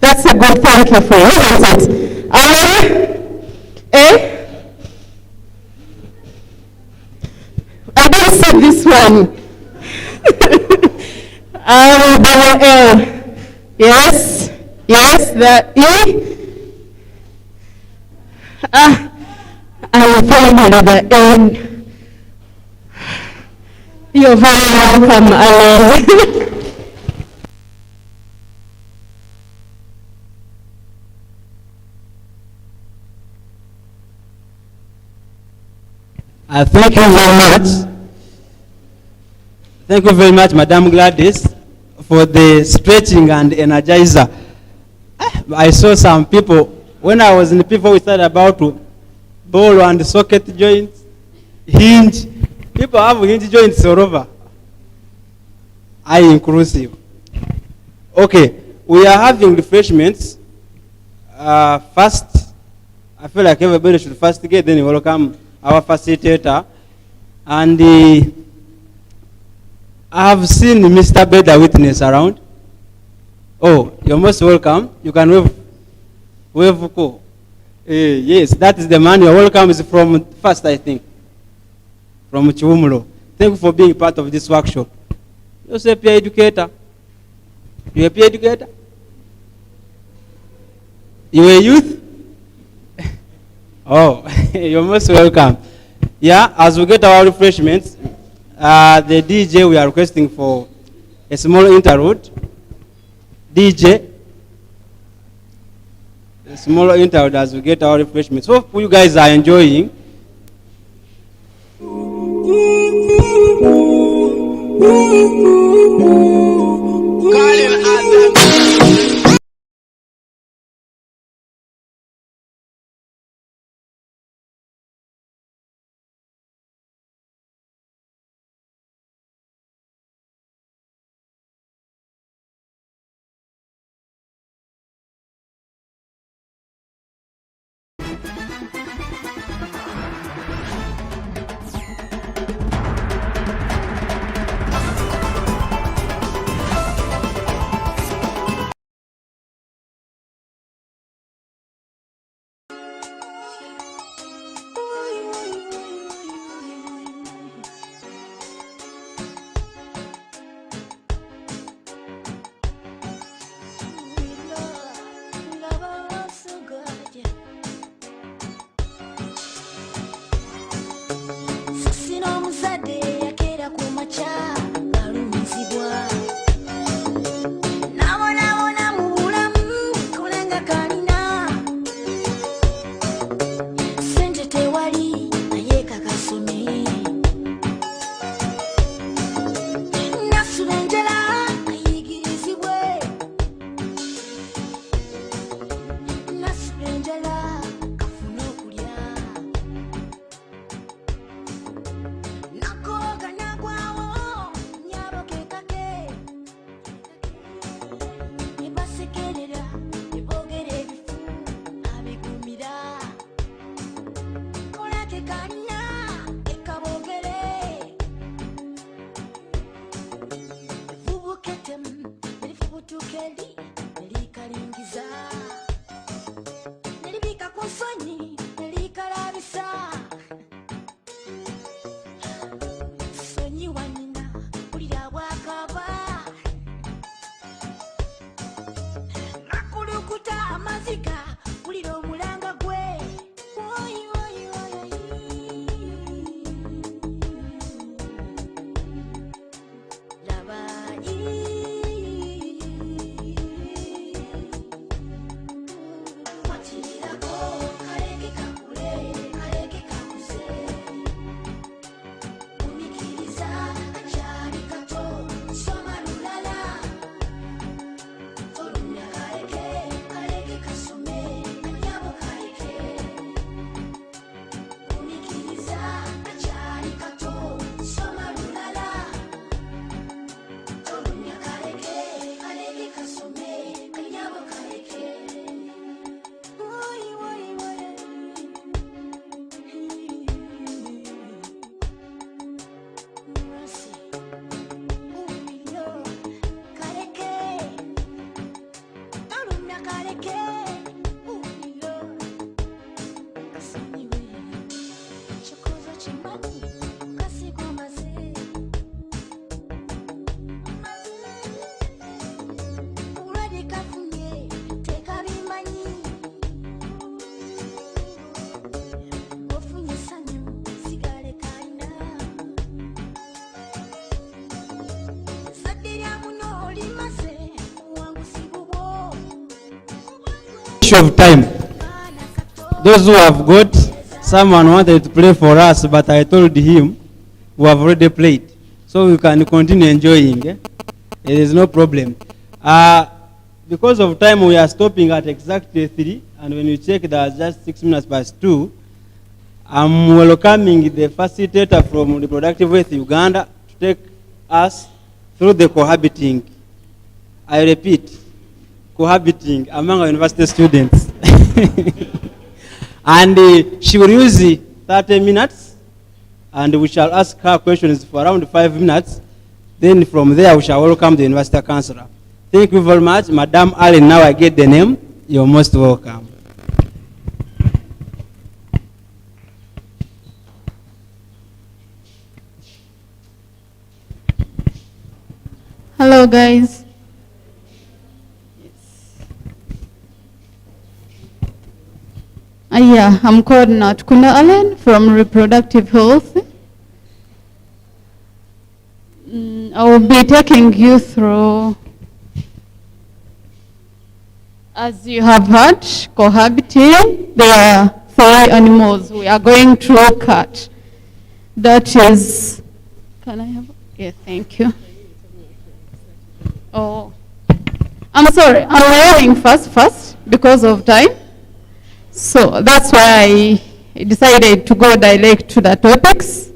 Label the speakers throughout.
Speaker 1: That's a good thank you for you, isn't it? Eh? I didn't see this one. Double L. Yes, yes, the E. I will follow another N. You're very welcome, Alan.
Speaker 2: Thank you very much. Thank you very much, Madam Gladys, for the stretching and energizer. I saw some people, when I was in the people, we started about ball and socket joints, hinge. People have hinge joints all over. I inclusive. Okay, we are having refreshments. First, I feel like everybody should first get, then welcome our facilitator. And I have seen Mr. Beda Witness around. Oh, you're most welcome. You can wave go. Yes, that is the man. Your welcome is from first, I think, from Chiwumulo. Thank you for being part of this workshop. You're a peer educator. You're a peer educator? You're a youth? Oh, you're most welcome. Yeah, as we get our refreshments, the DJ, we are requesting for a small interlude. DJ, a small interlude as we get our refreshments. Hope you guys are enjoying.
Speaker 3: Kasome
Speaker 2: of time, those who have got, someone wanted to play for us, but I told him we have already played. So we can continue enjoying. It is no problem. Because of time, we are stopping at exactly 3, and when you check, there are just 6 minutes past 2. I'm welcoming the facilitator from Reproductive with Uganda to take us through the cohabiting. I repeat, cohabiting among our university students. And she will use 30 minutes, and we shall ask her questions for around 5 minutes. Then from there, we shall welcome the university counselor. Thank you very much. Madam Allen, now I get the name. You're most welcome.
Speaker 1: Hello, guys. Yeah, I'm called Natkunda Allen from Reproductive Health. I will be taking you through, as you have heard, cohabiting. There are 3 animals we are going to look at. That is, can I have, yeah, thank you. Oh, I'm sorry, I'm learning fast because of time. So that's why I decided to go direct to the topics.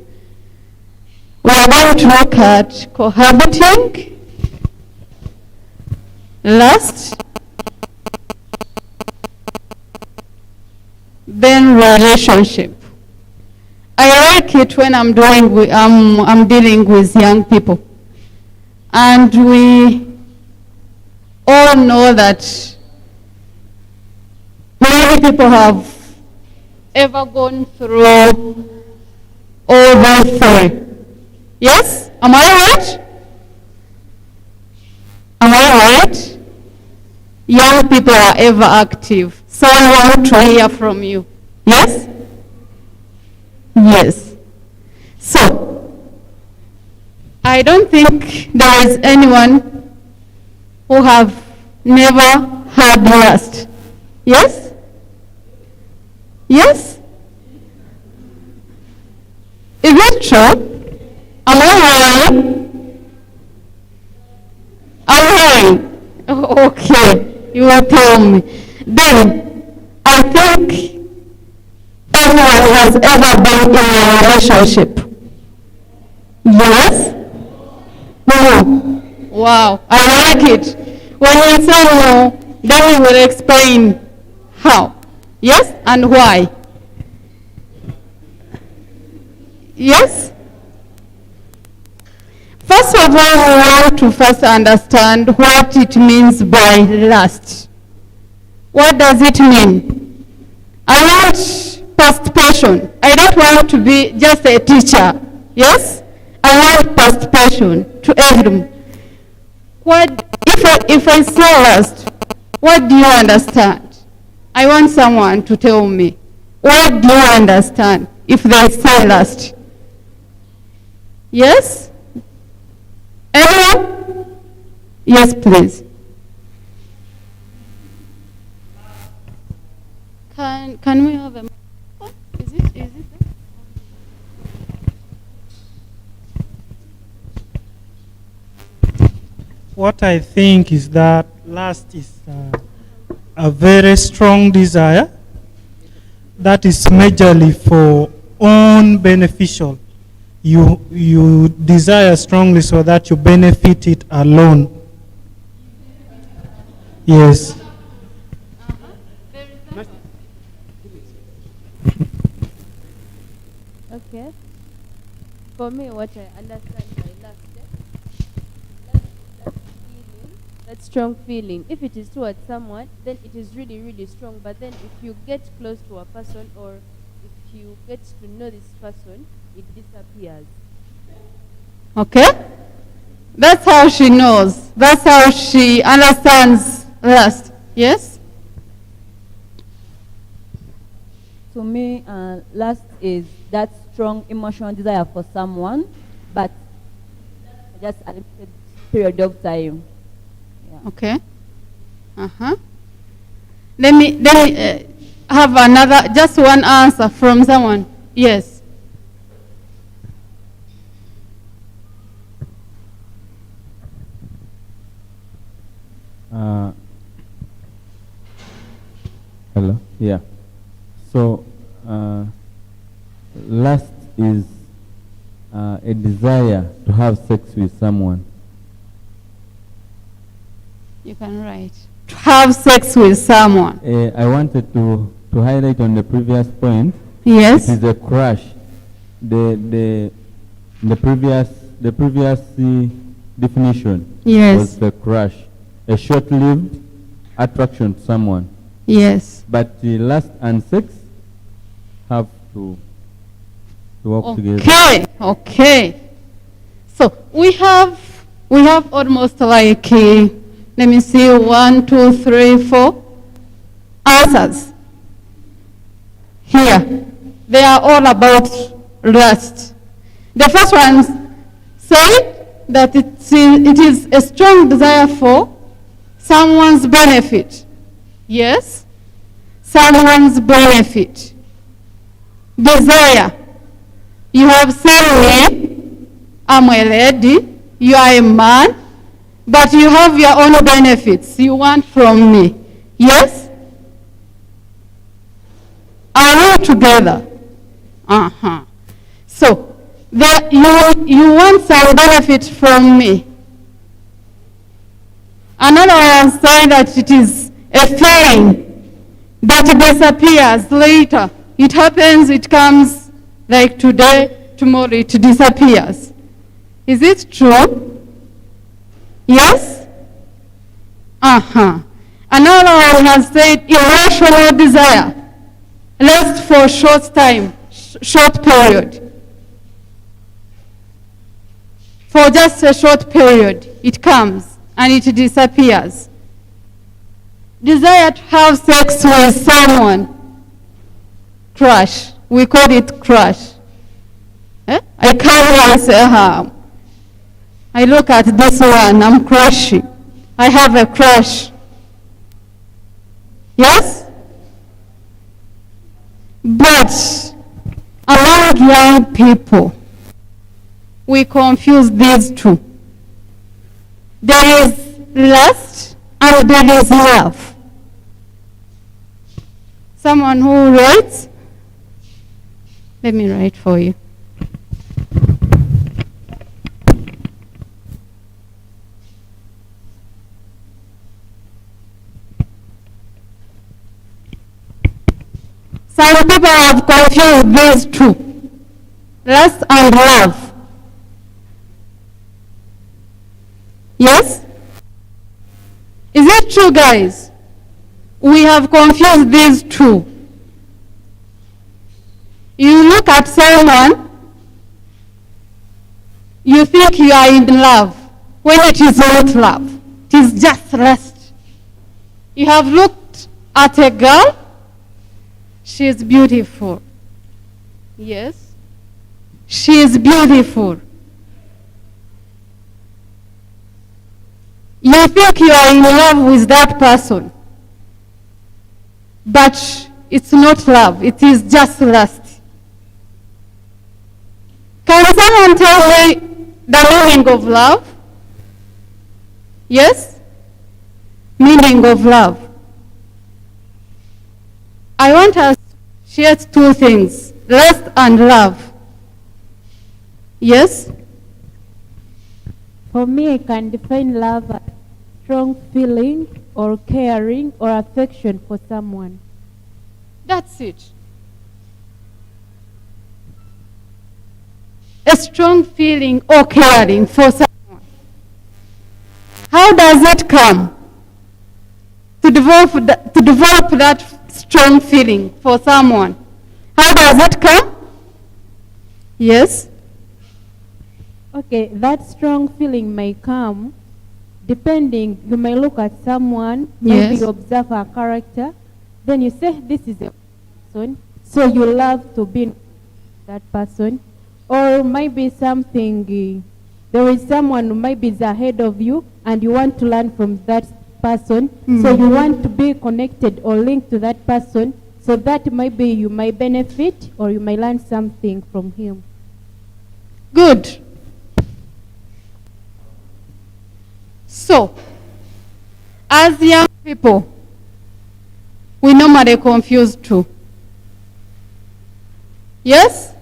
Speaker 1: We are going to look at cohabiting, lust, then relationship. I like it when I'm dealing with young people. And we all know that many people have ever gone through all those 3. Yes? Am I right? Am I right? Young people are ever active. So I want to hear from you. Yes? Yes. So, I don't think there is anyone who have never had lust. Yes? Yes? Is that true? Am I hearing? I'm hearing. Oh, okay. You will tell me. Then, I think everyone has ever been in a relationship. Yes? No. Wow, I like it. When you say no, then we will explain how. Yes? And why? Yes? First of all, we want to first understand what it means by lust. What does it mean? I want participation. I don't want to be just a teacher. Yes? I want participation to everyone. If I say lust, what do you understand? I want someone to tell me. What do you understand if they say lust? Yes? Anyone? Yes, please. Can we have a microphone? Is it there?
Speaker 3: What I think is that lust is a very strong desire that is majorly for own beneficial. You desire strongly so that you benefit it alone. Yes.
Speaker 4: Okay. For me, what I understand by lust, that feeling, that strong feeling. If it is towards someone, then it is really, really strong. But then if you get close to a person, or if you get to know this person, it disappears.
Speaker 1: Okay? That's how she knows. That's how she understands lust. Yes?
Speaker 5: To me, lust is that strong emotional desire for someone, but just a limited period of time. Yeah.
Speaker 1: Okay. Uh-huh. Let me have another, just one answer from someone. Yes.
Speaker 6: Hello. Yeah. So, lust is a desire to have sex with someone.
Speaker 1: You can write. To have sex with someone.
Speaker 6: I wanted to highlight on the previous point.
Speaker 1: Yes.
Speaker 6: It is a crush. The previous definition.
Speaker 1: Yes.
Speaker 6: Was the crush, a short-lived attraction to someone.
Speaker 1: Yes.
Speaker 6: But lust and sex have to work together.
Speaker 1: Okay. Okay. So we have almost like let me see, 1, 2, 3, 4 answers here. They are all about lust. The first one say that it is a strong desire for someone's benefit. Yes? Someone's benefit. Desire. You have seen me, I'm a lady, you are a man, but you have your own benefits you want from me. Yes? Are we together? Uh-huh. So, you want some benefit from me. Another one saying that it is a feeling that disappears later. It happens, it comes like today, tomorrow it disappears. Is it true? Yes? Uh-huh. Another one has said irrational desire. Lasts for a short time, short period. For just a short period, it comes and it disappears. Desire to have sex with someone. Crush. We call it crush. I come here and say, I look at this one, I'm crushing. I have a crush. Yes? But among young people, we confuse these two. There is lust and there is love. Someone who writes? Let me write for you. Some people have confused these two, lust and love. Yes? Is it true, guys? We have confused these two. You look at someone, you think you are in love, when it is not love. It is just lust. You have looked at a girl, she is beautiful. Yes? She is beautiful. You think you are in love with that person. But it's not love, it is just lust. Can someone tell me the meaning of love? Yes? Meaning of love. I want us to share two things, lust and love. Yes?
Speaker 7: For me, I can define love as strong feeling or caring or affection for someone.
Speaker 1: That's it. A strong feeling or caring for someone. How does it come to develop that strong feeling for someone? How does it come? Yes?
Speaker 7: Okay, that strong feeling may come depending, you may look at someone, maybe
Speaker 1: Yes.
Speaker 7: you observe her character, then you say, this is a person, so you love to be that person. Or maybe something, there is someone who maybe is ahead of you, and you want to learn from that that person. So you want to be connected or linked to that person, so that maybe you might benefit or you might learn something from him.
Speaker 1: Good. So, as young people, we normally confuse two. Yes?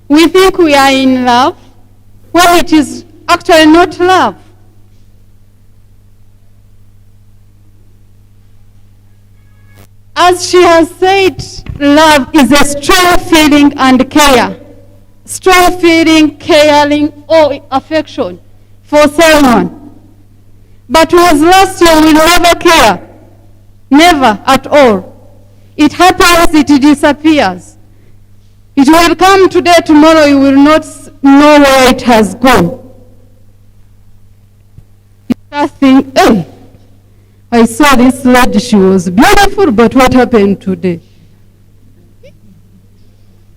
Speaker 1: We think we are in love when it is actually not love. As she has said, love is a strong feeling and care. Strong feeling, caring, or affection for someone. But with lust, you will never care. Never at all. It happens, it disappears. It will come today, tomorrow you will not know where it has gone. You start thinking, hey, I saw this lady, she was beautiful, but what happened today?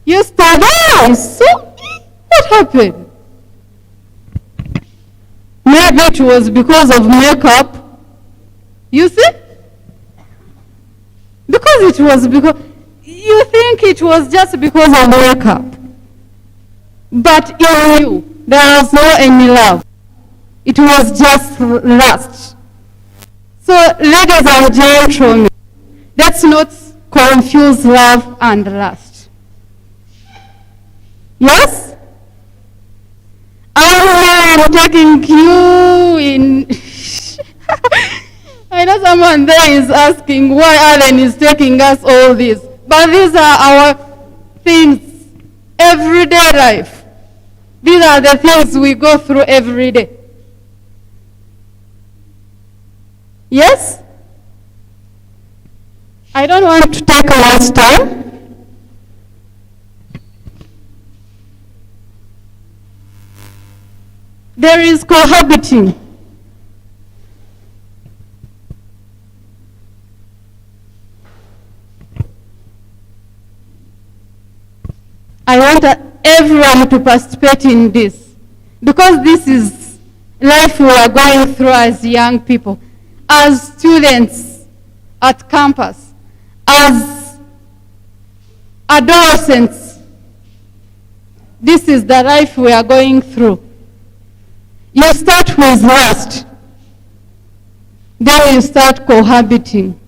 Speaker 1: You start, oh, I saw, what happened? Maybe it was because of makeup. You see? Because it was because, you think it was just because of makeup. But in you, there was no any love. It was just lust. So, ladies and gentlemen, let's not confuse love and lust. Yes? I am taking you in. I know someone there is asking why Alan is taking us all this. But these are our things, everyday life. These are the things we go through every day. Yes? I don't want to take much time. There is cohabiting. I want everyone to participate in this, because this is life we are going through as young people, as students at campus, as adolescents. This is the life we are going through. You start with lust, then you start cohabiting.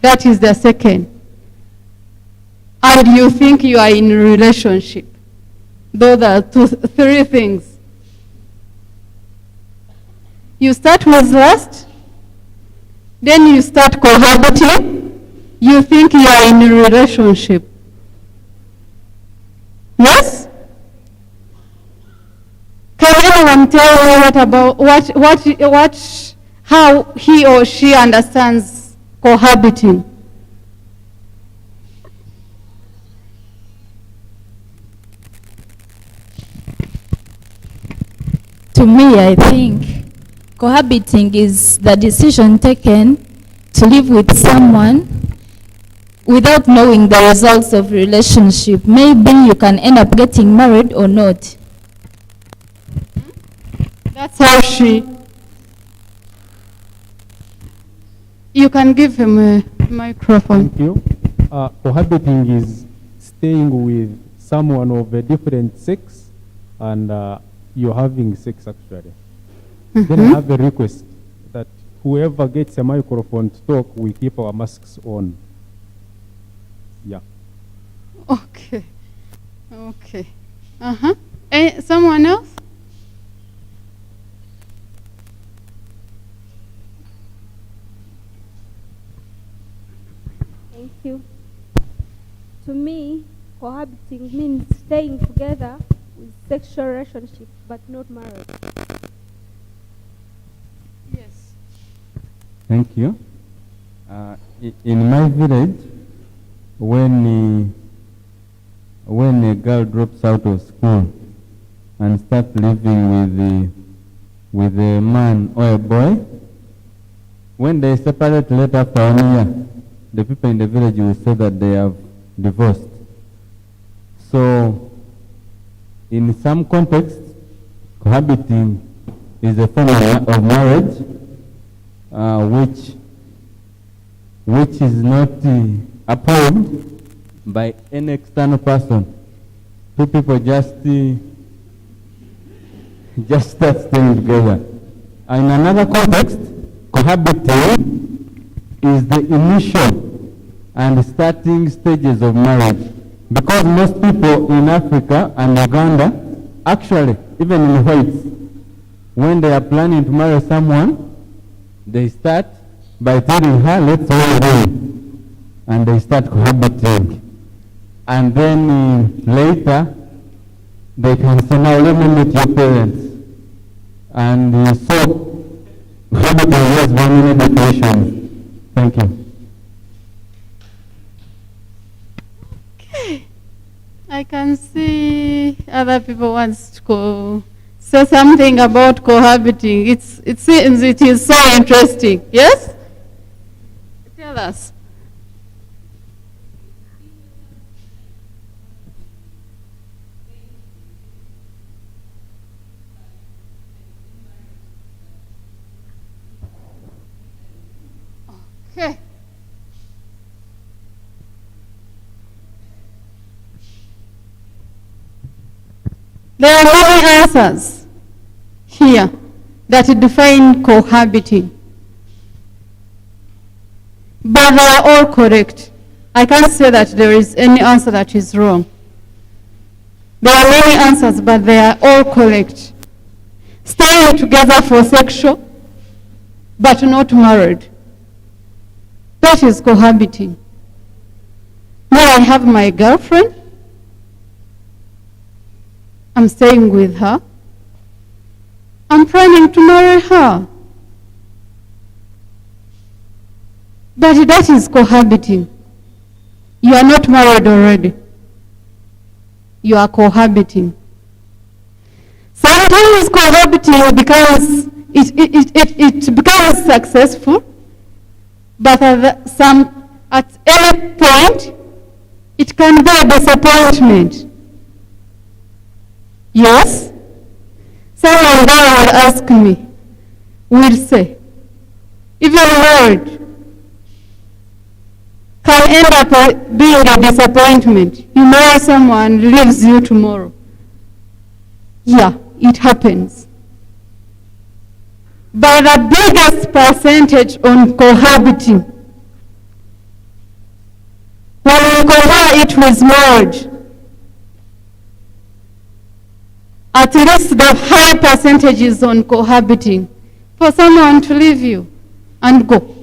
Speaker 1: That is the second. And you think you are in a relationship. Those are three things. You start with lust, then you start cohabiting. You think you are in a relationship. Yes? Can anyone tell me how he or she understands cohabiting?
Speaker 8: To me, I think cohabiting is the decision taken to live with someone without knowing the results of relationship. Maybe you can end up getting married or not.
Speaker 1: That's how she... You can give him a microphone.
Speaker 9: Thank you. Cohabiting is staying with someone of a different sex and you're having sex actually. Then I have a request that whoever gets a microphone to talk, we keep our masks on. Yeah.
Speaker 1: Okay. Okay. Someone else?
Speaker 10: Thank you. To me, cohabiting means staying together with sexual relationship, but not marriage.
Speaker 1: Yes.
Speaker 6: Thank you. In my village, when a girl drops out of school and starts living with a man or a boy, when they separate later after 1 year, the people in the village will say that they have divorced. So, in some contexts, cohabiting is a form of marriage, which is not approved by any external person. Two people just start staying together. In another context, cohabiting is the initial and starting stages of marriage. Because most people in Africa and Uganda, actually, even in whites, when they are planning to marry someone, they start by telling her, let's all marry. And they start cohabiting. And then later, they can say, now let me meet your parents. And so, cohabiting has very many definitions. Thank you.
Speaker 1: I can see other people wants to say something about cohabiting. It seems it is so interesting. Yes? Tell us. Okay. There are many answers here that define cohabiting. But they are all correct. I can't say that there is any answer that is wrong. There are many answers, but they are all correct. Staying together for sexual, but not married. That is cohabiting. Now I have my girlfriend. I'm staying with her. I'm planning to marry her. But that is cohabiting. You are not married already. You are cohabiting. Sometimes cohabiting becomes it becomes successful, but at any point it can be a disappointment. Yes? Someone there will ask me, will say, even married can end up being a disappointment. You marry someone, leaves you tomorrow. Yeah, it happens. But the biggest percentage on cohabiting, when we compare it with marriage, at least the high percentages on cohabiting, for someone to leave you and go.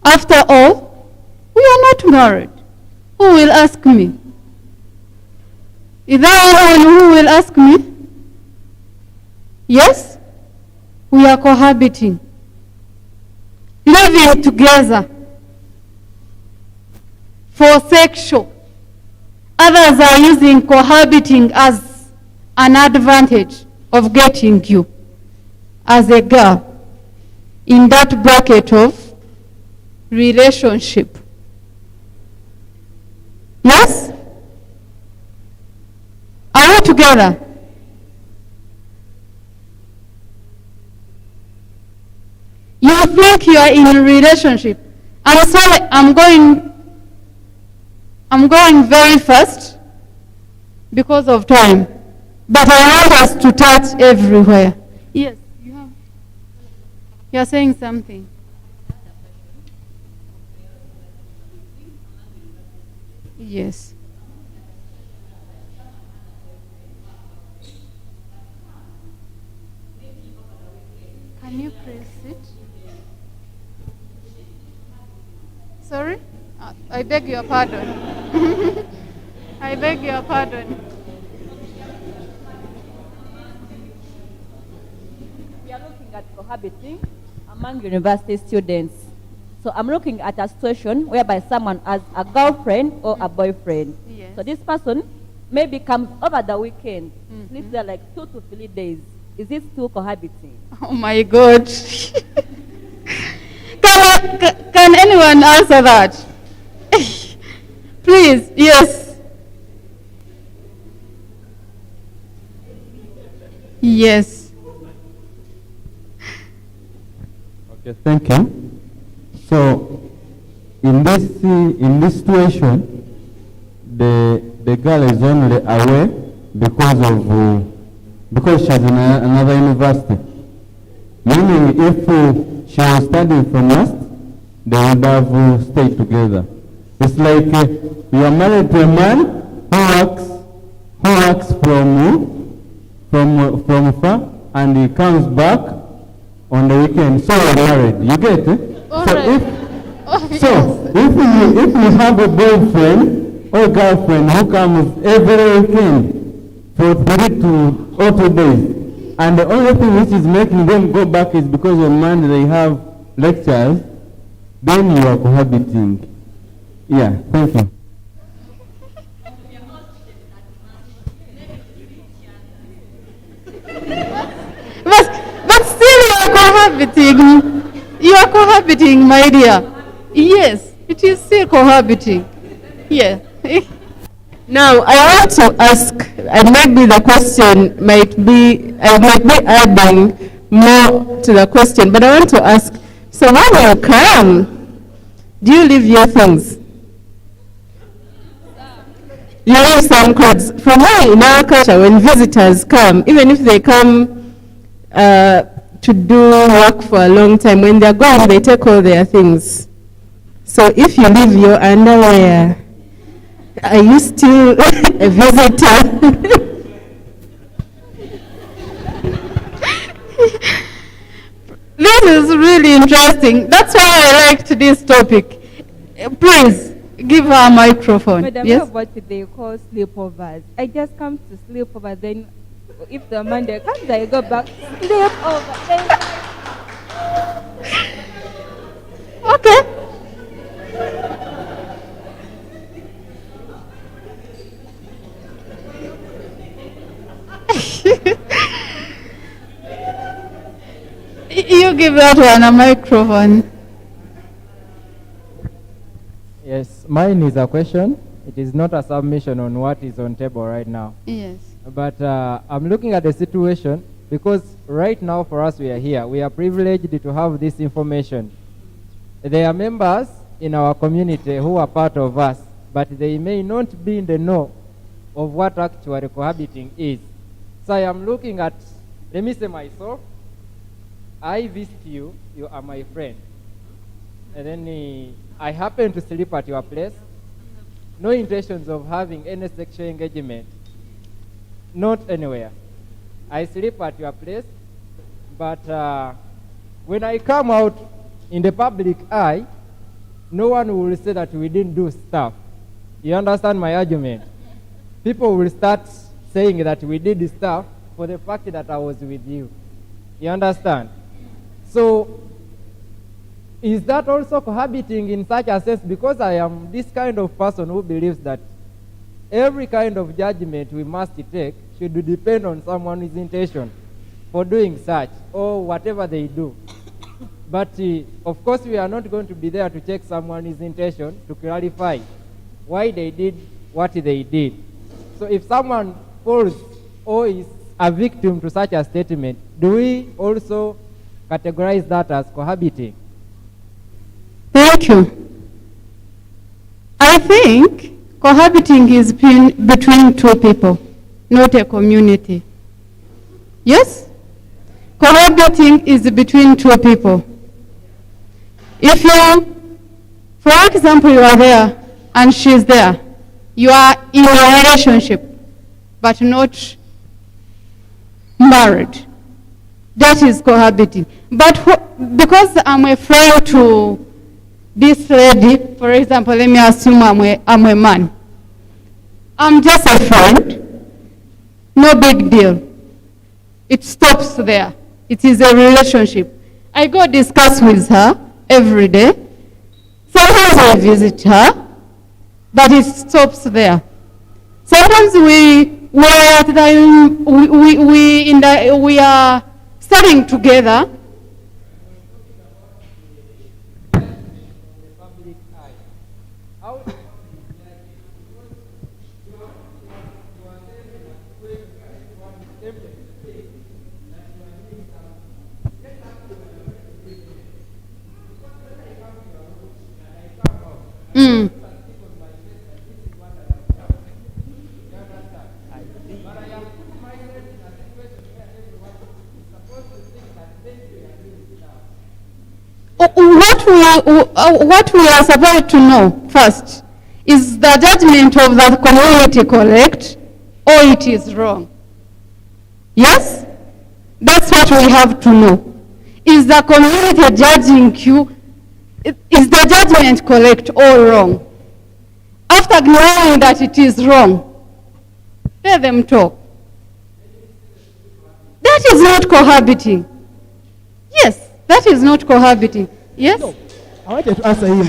Speaker 1: After all, we are not married. Who will ask me? Is there anyone who will ask me? Yes? We are cohabiting. Living together for sexual. Others are using cohabiting as an advantage of getting you as a girl in that bracket of relationship. Yes? Are we together? You think you are in a relationship. I'm sorry, I'm going very fast because of time. But I want us to touch everywhere. Yes, you are saying something. Yes. Can you press it? Sorry? I beg your pardon. I beg your pardon.
Speaker 5: We are looking at cohabiting among university students. So I'm looking at a situation whereby someone has a girlfriend or a boyfriend.
Speaker 1: Yes.
Speaker 5: So this person maybe comes over the weekend, sleeps there like 2 to 3 days. Is this still cohabiting?
Speaker 1: Oh my God. Can anyone answer that? Please, yes. Yes.
Speaker 6: Okay, thank you. So, in this situation, the girl is only away because she's in another university. Meaning, if she was studying from us, they would have stayed together. It's like you are married to a man who works from far, and he comes back on the weekend. So you're married. You get it?
Speaker 1: All
Speaker 6: So
Speaker 1: right.
Speaker 6: if you have a boyfriend or girlfriend who comes every weekend for 2 days, and the only thing which is making them go back is because on Monday they have lectures, then you are cohabiting. Yeah, thank you.
Speaker 1: But still you are cohabiting. You are cohabiting, my dear. Yes, it is still cohabiting. Yeah.
Speaker 11: Now, I want to ask, and maybe the question I might be adding more to the question, but I want to ask, so when you come, do you leave your things? You leave some clothes. For me, in our culture, when visitors come, even if they come to do work for a long time, when they're gone, they take all their things. So if you leave your underwear, are you still a visitor?
Speaker 1: This is really interesting. That's why I liked this topic. Please, give her a microphone.
Speaker 10: Madam,
Speaker 1: Yes?
Speaker 10: how about they call sleepovers? I just come to sleep over, then if the Monday comes, I go back, sleep over. Then
Speaker 1: Okay. You give that one a microphone.
Speaker 12: Yes, mine is a question. It is not a submission on what is on table right now.
Speaker 1: Yes.
Speaker 12: But I'm looking at the situation because right now for us we are here. We are privileged to have this information. There are members in our community who are part of us, but they may not be in the know of what actually cohabiting is. So I am looking at, let me say myself, I visit you, you are my friend. And then I happen to sleep at your place. No intentions of having any sexual engagement. Not anywhere. I sleep at your place, but when I come out in the public eye, no one will say that we didn't do stuff. You understand my argument? People will start saying that we did stuff for the fact that I was with you. You understand? So, is that also cohabiting in such a sense? Because I am this kind of person who believes that every kind of judgment we must take should depend on someone's intention for doing such or whatever they do. But of course, we are not going to be there to check someone's intention to clarify why they did what they did. So if someone falls or is a victim to such a statement, do we also categorize that as cohabiting?
Speaker 1: Thank you. I think cohabiting is between two people, not a community. Yes? Cohabiting is between two people. If you, for example, you are there and she's there, you are in a relationship, but not married. That is cohabiting. But because I'm a friend to this lady, for example, let me assume I'm a man. I'm just a friend. No big deal. It stops there. It is a relationship. I go discuss with her every day. Sometimes I visit her, but it stops there. Sometimes we are studying together. what we are supposed to know first is the judgment of the community correct or it is wrong? Yes? That's what we have to know. Is the community judging you? Is the judgment correct or wrong? After knowing that it is wrong, let them talk. That is not cohabiting. Yes, that is not cohabiting. Yes?
Speaker 13: No, I wanted to answer him.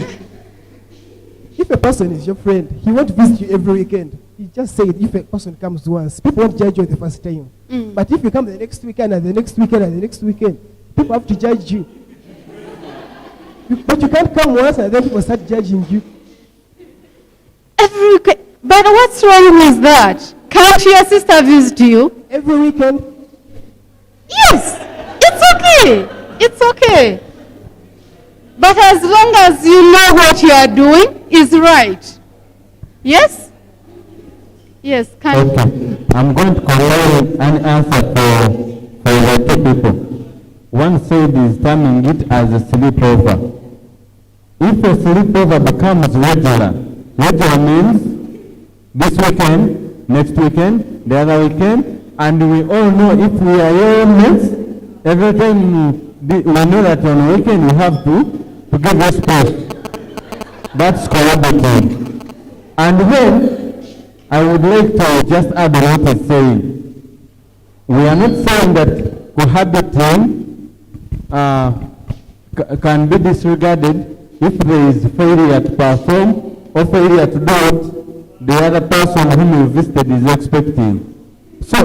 Speaker 13: If a person is your friend, he won't visit you every weekend. He just said if a person comes once, people won't judge you the first time. But if you come the next weekend and the next weekend and the next weekend, people have to judge you. But you can't come once and then people start judging you.
Speaker 1: Every weekend. But what's wrong with that? Can't your sister visit you?
Speaker 13: Every weekend?
Speaker 1: Yes, it's okay. It's okay. But as long as you know what you are doing is right. Yes? Yes, can
Speaker 6: Okay. I'm going to compare an answer for the two people. One side is terming it as a sleepover. If a sleepover becomes regular means this weekend, next weekend, the other weekend, and we all know if we are your mates, every time we know that on weekend we have to give respect. That's cohabiting. And then I would like to just add what is saying. We are not saying that cohabiting can be disregarded if there is failure to perform or failure to do what the other person whom you visited is expecting. So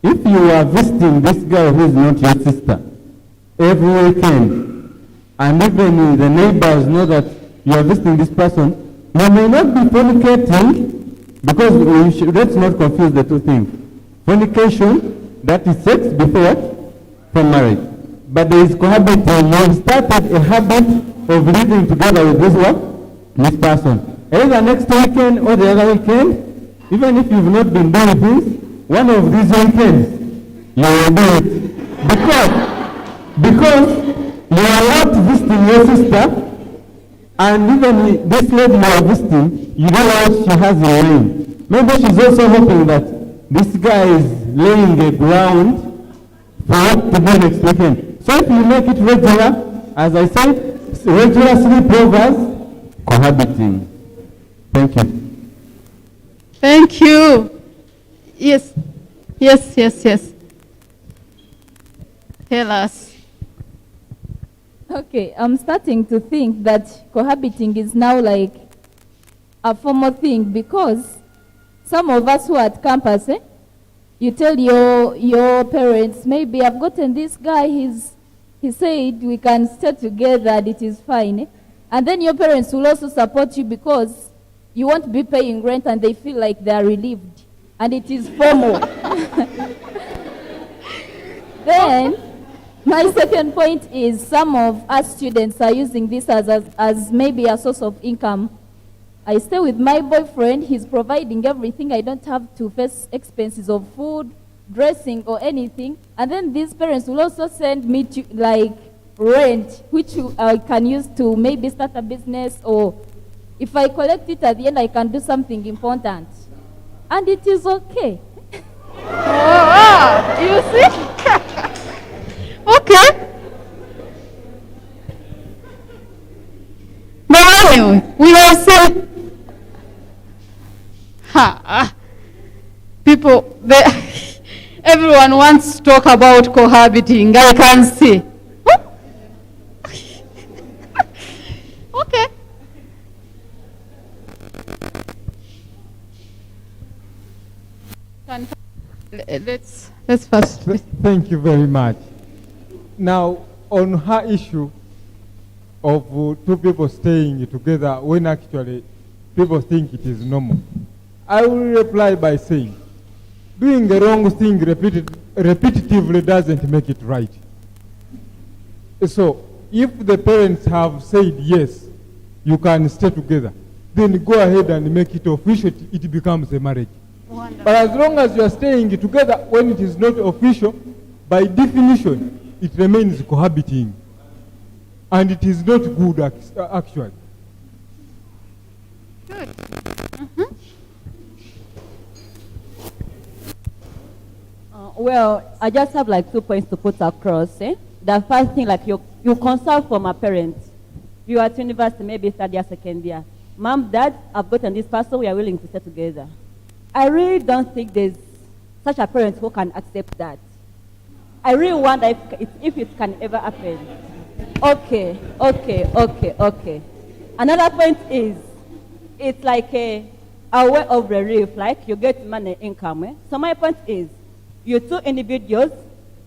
Speaker 6: if you are visiting this girl who is not your sister every weekend, and even the neighbors know that you are visiting this person, you may not be fornicating, because let's not confuse the two things. Fornication, that is sex before marriage. But there is cohabiting. You have started a habit of living together with this person. Either next weekend or the other weekend, even if you've not been doing this, one of these weekends, you will do it. Because you are not visiting your sister, and even this lady you are visiting, you know what she has in mind. Maybe she's also hoping that this guy is laying a ground for what to do next weekend. So if you make it regular, as I said, regular sleepovers, cohabiting. Thank you.
Speaker 1: Thank you. Yes. Tell us.
Speaker 8: Okay, I'm starting to think that cohabiting is now like a formal thing, because some of us who are at campus, you tell your parents, maybe I've gotten this guy, he said we can stay together and it is fine. And then your parents will also support you because you won't be paying rent and they feel like they are relieved. And it is formal. Then, my second point is some of us students are using this as maybe a source of income. I stay with my boyfriend, he's providing everything, I don't have to face expenses of food, dressing or anything. And then these parents will also send me to like rent, which I can use to maybe start a business, or if I collect it at the end, I can do something important. And it is okay.
Speaker 1: Oh, you see? Okay. But anyway, we are saying, people, everyone wants to talk about cohabiting. I can see. Okay. Let's first.
Speaker 14: Thank you very much. Now, on her issue of two people staying together when actually people think it is normal, I will reply by saying, doing the wrong thing repetitively doesn't make it right. So, if the parents have said yes, you can stay together, then go ahead and make it official, it becomes a marriage. Wonderful. But as long as you are staying together when it is not official, by definition, it remains cohabiting. and it is not good actually.
Speaker 1: Good.
Speaker 5: Well, I just have like 2 points to put across. The first thing, like you consult from a parent. You are at university, maybe third year, second year. Mom, Dad, I've gotten this person, we are willing to stay together. I really don't think there's such a parent who can accept that. I really wonder if it can ever happen. Okay. Another point is, it's like a way of relief, like you get money income. So my point is, you two individuals,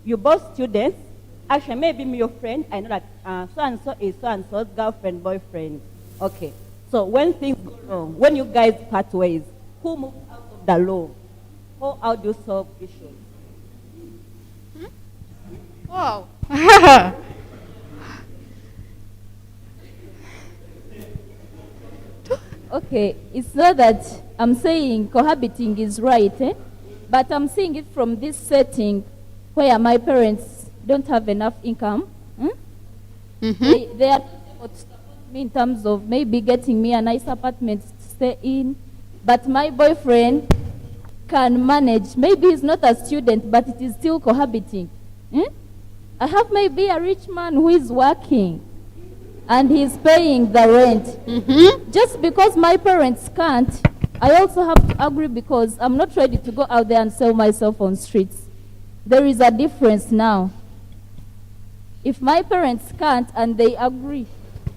Speaker 5: you both students, actually maybe me your friend, I know that so-and-so is so-and-so's girlfriend, boyfriend. Okay, so when things go wrong, when you guys part ways, who moves out of the law? How do you solve issues?
Speaker 1: Wow.
Speaker 8: Okay, it's not that I'm saying cohabiting is right, but I'm seeing it from this setting where my parents don't have enough income. They are able to support me in terms of maybe getting me a nice apartment to stay in, but my boyfriend can manage. Maybe he's not a student, but it is still cohabiting. I have maybe a rich man who is working and he's paying the rent. Just because my parents can't, I also have to agree because I'm not ready to go out there and sell myself on streets. There is a difference now. If my parents can't and they agree,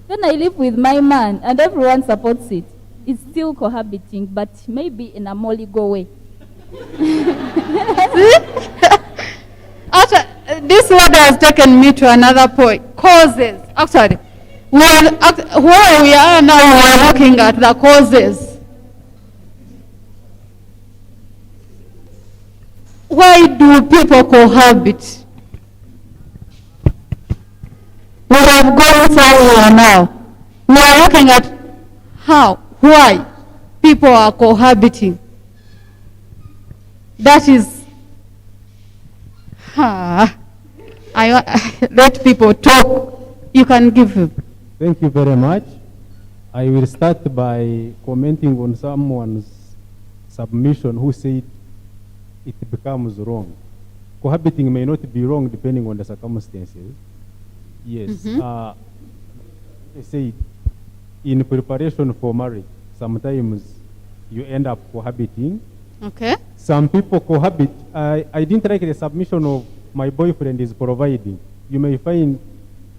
Speaker 8: then I live with my man and everyone supports it. It's still cohabiting, but maybe in a more legal way.
Speaker 1: Actually, this word has taken me to another point. Causes. Actually, where we are now, we are looking at the causes. Why do people cohabit? We have gone somewhere now. We are looking at why people are cohabiting. That is, let people talk. You can give him.
Speaker 9: Thank you very much. I will start by commenting on someone's submission who said it becomes wrong. Cohabiting may not be wrong depending on the circumstances. Yes. I said in preparation for marriage, sometimes you end up cohabiting.
Speaker 1: Okay.
Speaker 9: Some people cohabit. I didn't like the submission of my boyfriend is providing. You may find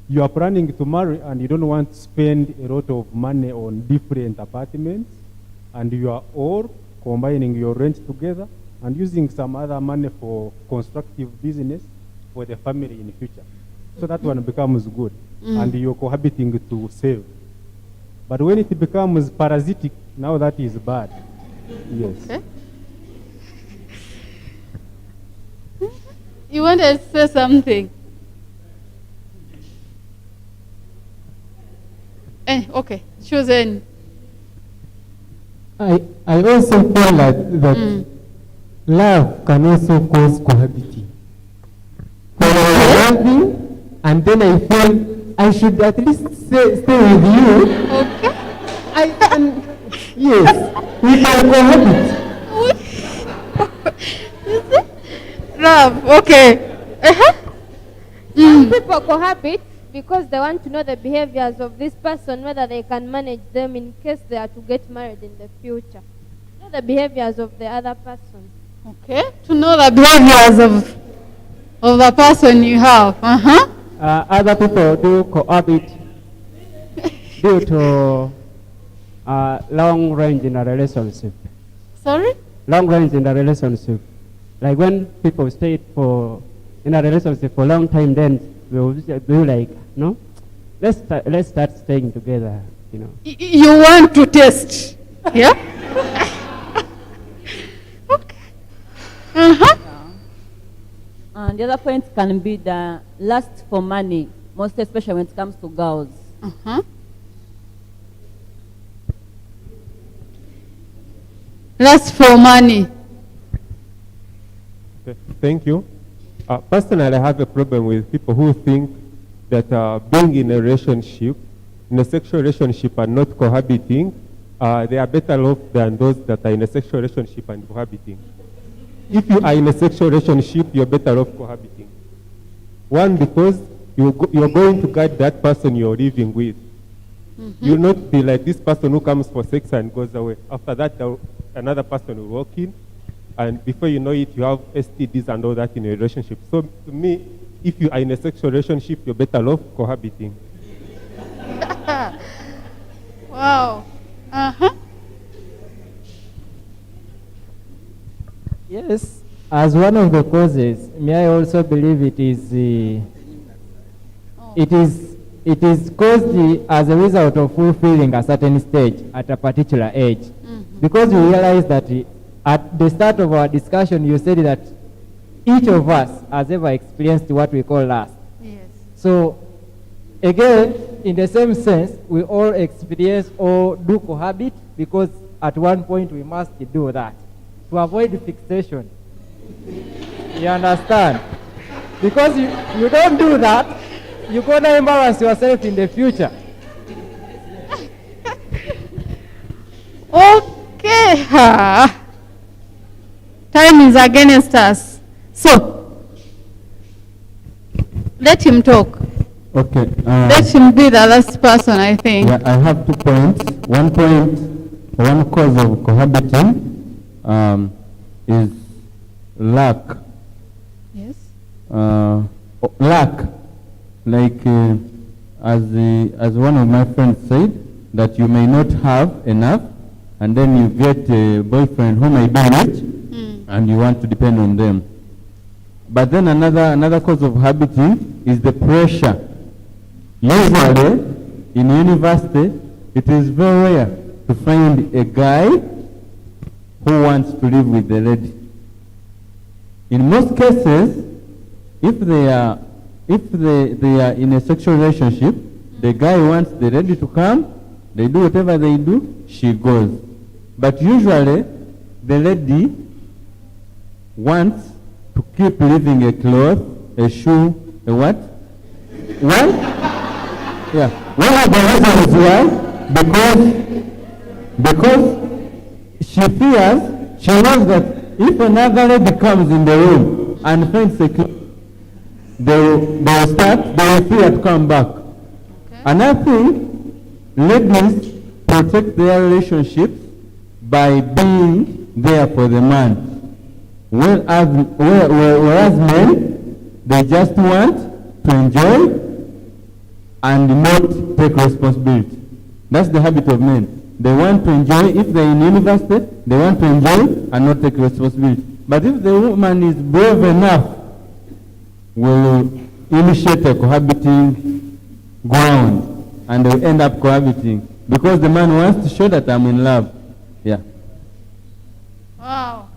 Speaker 9: you are planning to marry and you don't want to spend a lot of money on different apartments, and you are all combining your rent together and using some other money for constructive business for the family in the future. So that one becomes good, and you're cohabiting to save. But when it becomes parasitic, now that is bad. Yes.
Speaker 1: Okay. You wanted to say something? Okay, choose any.
Speaker 15: I also feel that love can also cause cohabiting. When I'm loving, and then I feel I should at least stay with you.
Speaker 1: Okay.
Speaker 15: Yes, we can cohabit.
Speaker 1: Love, okay.
Speaker 10: Some people cohabit because they want to know the behaviors of this person, whether they can manage them in case they are to get married in the future. Know the behaviors of the other person.
Speaker 1: Okay, to know the behaviors of the person you have.
Speaker 16: Other people do cohabit due to long range in a relationship.
Speaker 1: Sorry?
Speaker 16: Long range in a relationship. Like when people stay in a relationship for a long time, then we'll be like, no, let's start staying together, you know.
Speaker 1: You want to test, yeah? Okay.
Speaker 5: And the other point can be the lust for money, most especially when it comes to girls.
Speaker 1: Lust for money.
Speaker 14: Okay, thank you. Personally, I have a problem with people who think
Speaker 17: that being in a relationship, in a sexual relationship and not cohabiting, they are better off than those that are in a sexual relationship and cohabiting. If you are in a sexual relationship, you're better off cohabiting. One, because you're going to guide that person you're living with. You'll not be like this person who comes for sex and goes away. After that, another person will walk in, and before you know it, you have STDs and all that in a relationship. So to me, if you are in a sexual relationship, you're better off cohabiting.
Speaker 1: Wow.
Speaker 12: Yes, as one of the causes, may I also believe it is caused as a result of fulfilling a certain stage at a particular age. Because you realize that at the start of our discussion, you said that each of us has ever experienced what we call lust.
Speaker 1: Yes.
Speaker 12: So, again, in the same sense, we all experience or do cohabit because at one point we must do that to avoid fixation. You understand? Because you don't do that, you're going to embarrass yourself in the future.
Speaker 1: Okay. Time is against us. So, let him talk.
Speaker 6: Okay.
Speaker 1: Let him be the last person, I think.
Speaker 6: Yeah, I have 2 points. One cause of cohabiting is lack.
Speaker 1: Yes.
Speaker 6: Lack. Like, as one of my friends said, that you may not have enough, and then you get a boyfriend who may be rich, and you want to depend on them. But then another cause of habiting is the pressure. Usually, in university, it is very rare to find a guy who wants to live with the lady. In most cases, if they are in a sexual relationship, the guy wants the lady to come, they do whatever they do, she goes. But usually, the lady wants to keep living a cloth, a shoe, a what? Why? Yeah. One of the reasons is why? Because she knows that if another lady comes in the room and finds a cloth, they will fear to come back. Okay. Another thing, ladies protect their relationships by being there for the man. Whereas men, they just want to enjoy and not take responsibility. That's the habit of men. They want to enjoy. If they're in university, they want to enjoy and not take responsibility. But if the woman is brave enough, will initiate a cohabiting ground, and they end up cohabiting because the man wants to show that I'm in love. Yeah.
Speaker 1: Wow.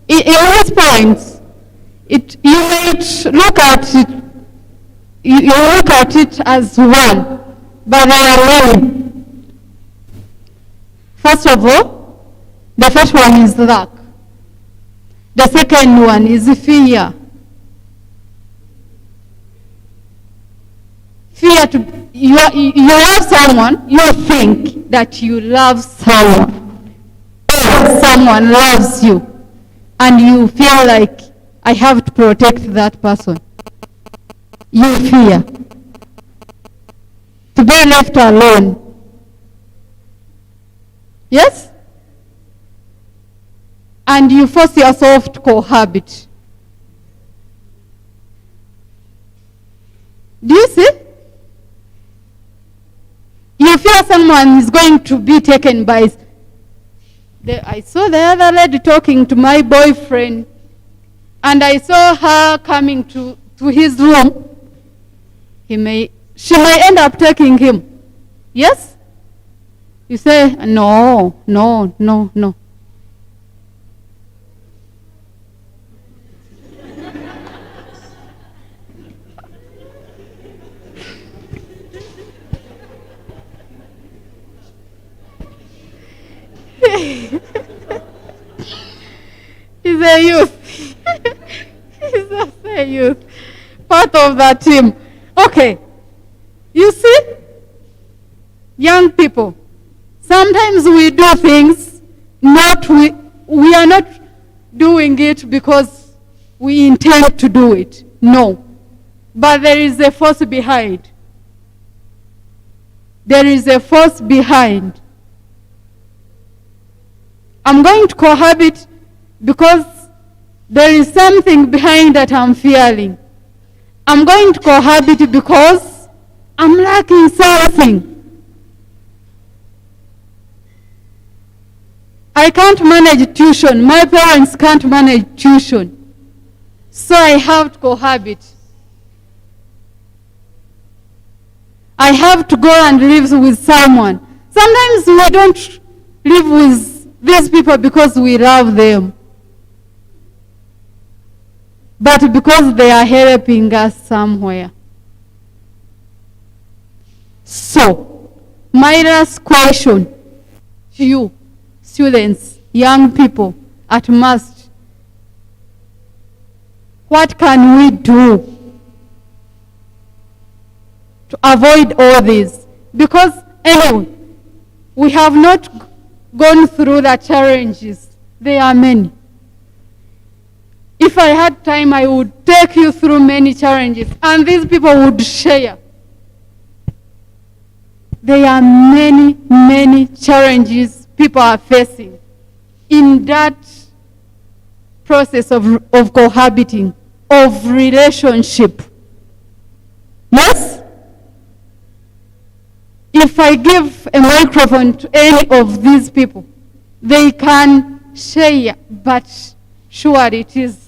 Speaker 1: In these points, you might look at it. You look at it as one, but they are many. First of all, the first one is lack. The second one is fear. Fear to you love someone, you think that you love someone, or someone loves you, and you feel like I have to protect that person. You fear to be left alone. Yes? And you force yourself to cohabit. Do you see? You fear someone is going to be taken by... I saw the other lady talking to my boyfriend, and I saw her coming to his room. She may end up taking him. Yes? You say, no. a youth. He's just a youth. Part of the team. Okay. You see? Young people. Sometimes we do things, we are not doing it because we intend to do it. No. But there is a force behind. There is a force behind. I'm going to cohabit because there is something behind that I'm feeling. I'm going to cohabit because I'm lacking something. I can't manage tuition. My parents can't manage tuition. So I have to cohabit. I have to go and live with someone. Sometimes we don't live with these people because we love them, but because they are helping us somewhere. So, my last question to you, students, young people, at must, what can we do to avoid all this? Because anyway, we have not gone through the challenges. There are many. If I had time, I would take you through many challenges, and these people would share. There are many, many challenges people are facing in that process of cohabiting, of relationship. Yes? If I give a microphone to any of these people, they can share, but sure it is.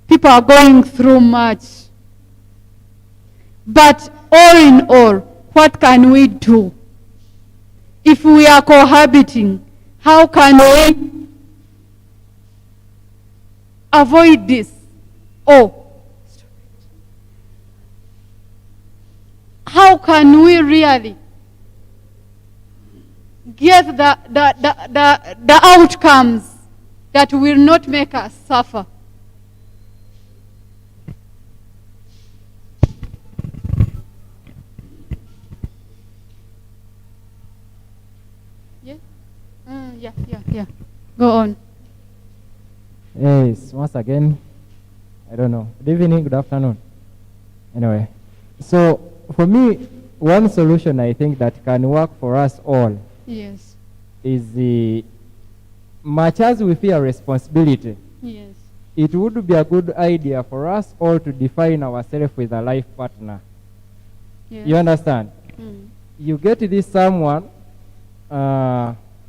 Speaker 1: People are going through much. But all in all, what can we do? If we are cohabiting, how can we avoid this? How can we really get the outcomes that will not make us suffer? Yeah. Go on.
Speaker 12: Yes, once again, I don't know. Good evening, good afternoon. Anyway, so for me, one solution I think that can work for us all
Speaker 1: Yes.
Speaker 12: is much as we feel responsibility,
Speaker 1: Yes.
Speaker 12: it would be a good idea for us all to define ourselves with a life partner.
Speaker 1: Yes.
Speaker 12: You understand?
Speaker 1: Mm.
Speaker 12: You get this someone,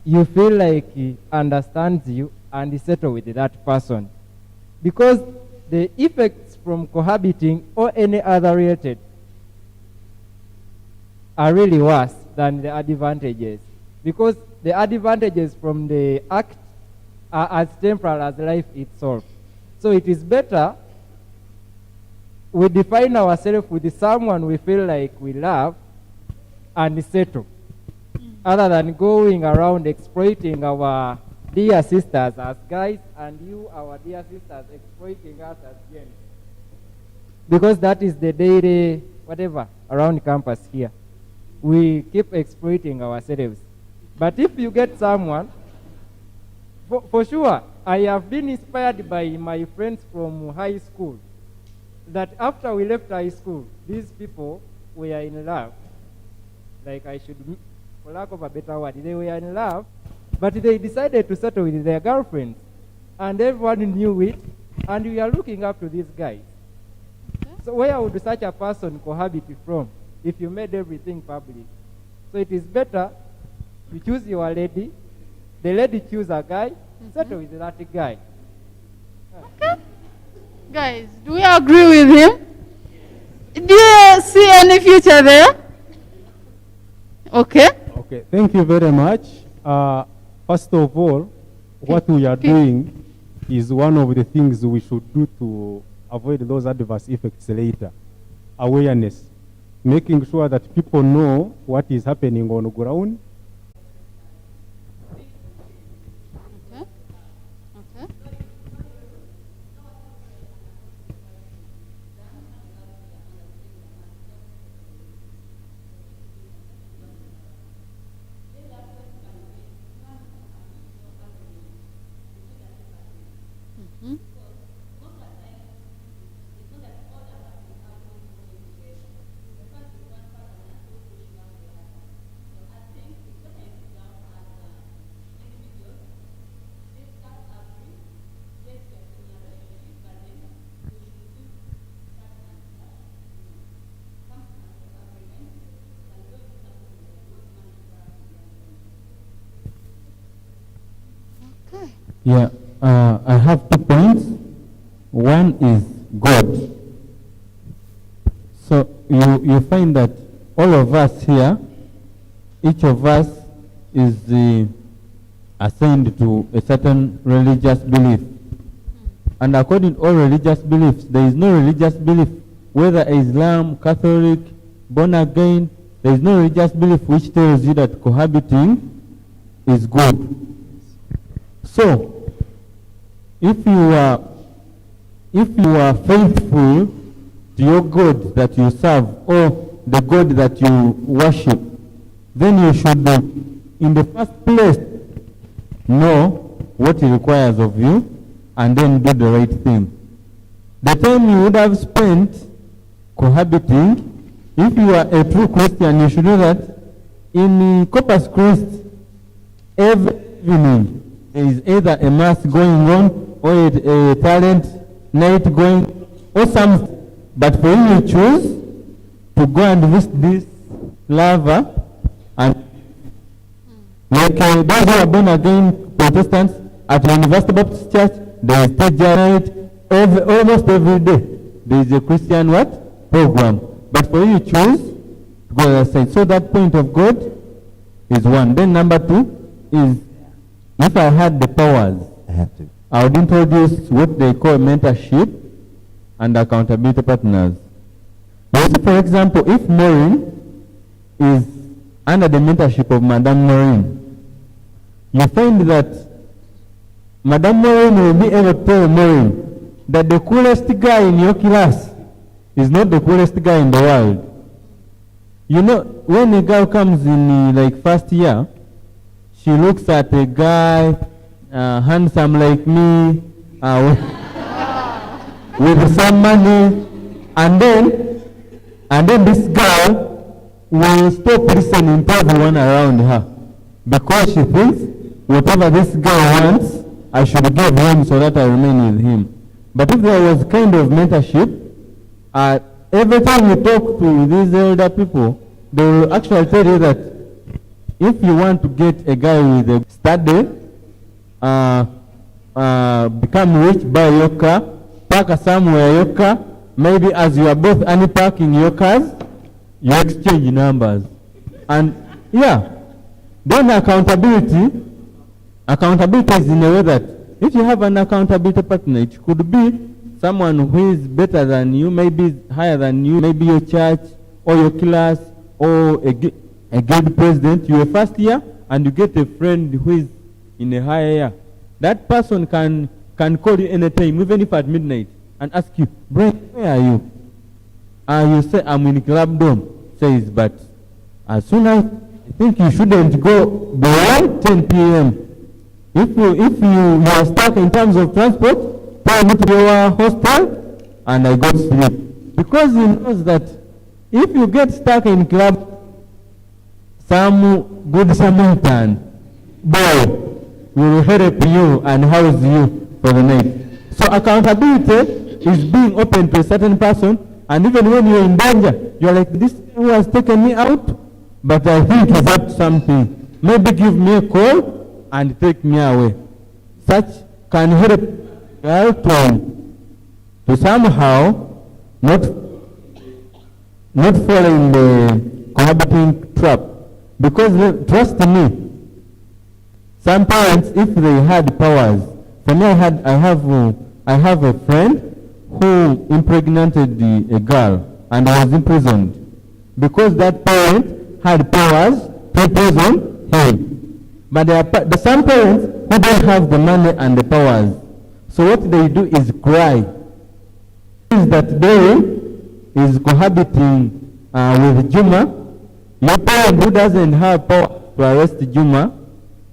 Speaker 12: you feel like he understands you and you settle with that person. Because the effects from cohabiting or any other related are really worse than the advantages. Because the advantages from the act are as temporal as life itself. So it is better we define ourselves with someone we feel like we love and settle, other than going around exploiting our dear sisters as guys and you, our dear sisters, exploiting us as gents. Because that is the daily whatever around campus here. We keep exploiting ourselves. But if you get someone, for sure, I have been inspired by my friends from high school, that after we left high school, these people were in love. Like I should, for lack of a better word, they were in love, but they decided to settle with their girlfriends. And everyone knew it, and we are looking up to these guys. So where would such a person cohabit from if you made everything public? So it is better you choose your lady, the lady choose a guy, settle with that guy.
Speaker 1: Okay. Guys, do we agree with him? Do you see any future there? Okay.
Speaker 9: Okay, thank you very much. First of all, what we are doing is one of the things we should do to avoid those adverse effects later. Awareness. Making sure that people know what is happening on the ground.
Speaker 6: Yeah, I have 2 points. One is God. So you find that all of us here, each of us is assigned to a certain religious belief. And according to all religious beliefs, there is no religious belief, whether Islam, Catholic, born again, there is no religious belief which tells you that cohabiting is good. So, if you are faithful to your God that you serve or the God that you worship, then you should, in the first place, know what He requires of you and then do the right thing. The time you would have spent cohabiting, if you are a true Christian, you should know that in Corpus Christi, every evening, there is either a mass going on or a talent night going or something. But for you, you choose to go and visit this lover, and like those who are born again Protestants at the University Baptist Church, there is stage night almost every day. There is a Christian what? Program. But for you, choose to go to the side. So that point of God is one. Then number 2 is, if I had the powers, I would introduce what they call mentorship and accountability partners. Also, for example, if Maureen is under the mentorship of Madame Maureen, you find that Madame Maureen will be able to tell Maureen that the coolest guy in your class is not the coolest guy in the world. You know, when a girl comes in like first year, she looks at a guy handsome like me, with some money, and then this girl will stop listening to everyone around her because she thinks whatever this guy wants, I should give him so that I remain with him. But if there was kind of mentorship, every time you talk to these elder people, they will actually tell you that if you want to get a guy with a study, become rich, buy your car, park somewhere your car, maybe as you are both unpacking your cars, you exchange numbers. And yeah, then accountability is in a way that if you have an accountability partner, it could be someone who is better than you, maybe higher than you, maybe your church or your class or a guild president. You are first year and you get a friend who is in a higher year. That person can call you anytime, even if at midnight, and ask you, Brian, where are you? You say, I'm in Club Dome. Says, but as soon as I think you shouldn't go beyond 10 p.m. If you are stuck in terms of transport, tell me to your hostel, and I go to sleep. Because he knows that if you get stuck in club, some good Samaritan boy will help you and house you for the night. So accountability is being open to a certain person, and even when you're in danger, you're like, this who has taken me out, but I think he's up to something. Maybe give me a call and take me away. Such can help to somehow not fall in the cohabiting trap. Because trust me, some parents, if they had powers, for me I have a friend who impregnated a girl and was imprisoned because that parent had powers to imprison him. But there are some parents who don't have the money and the powers. So what they do is cry. Is that they is cohabiting with Juma. Your parent who doesn't have power to arrest Juma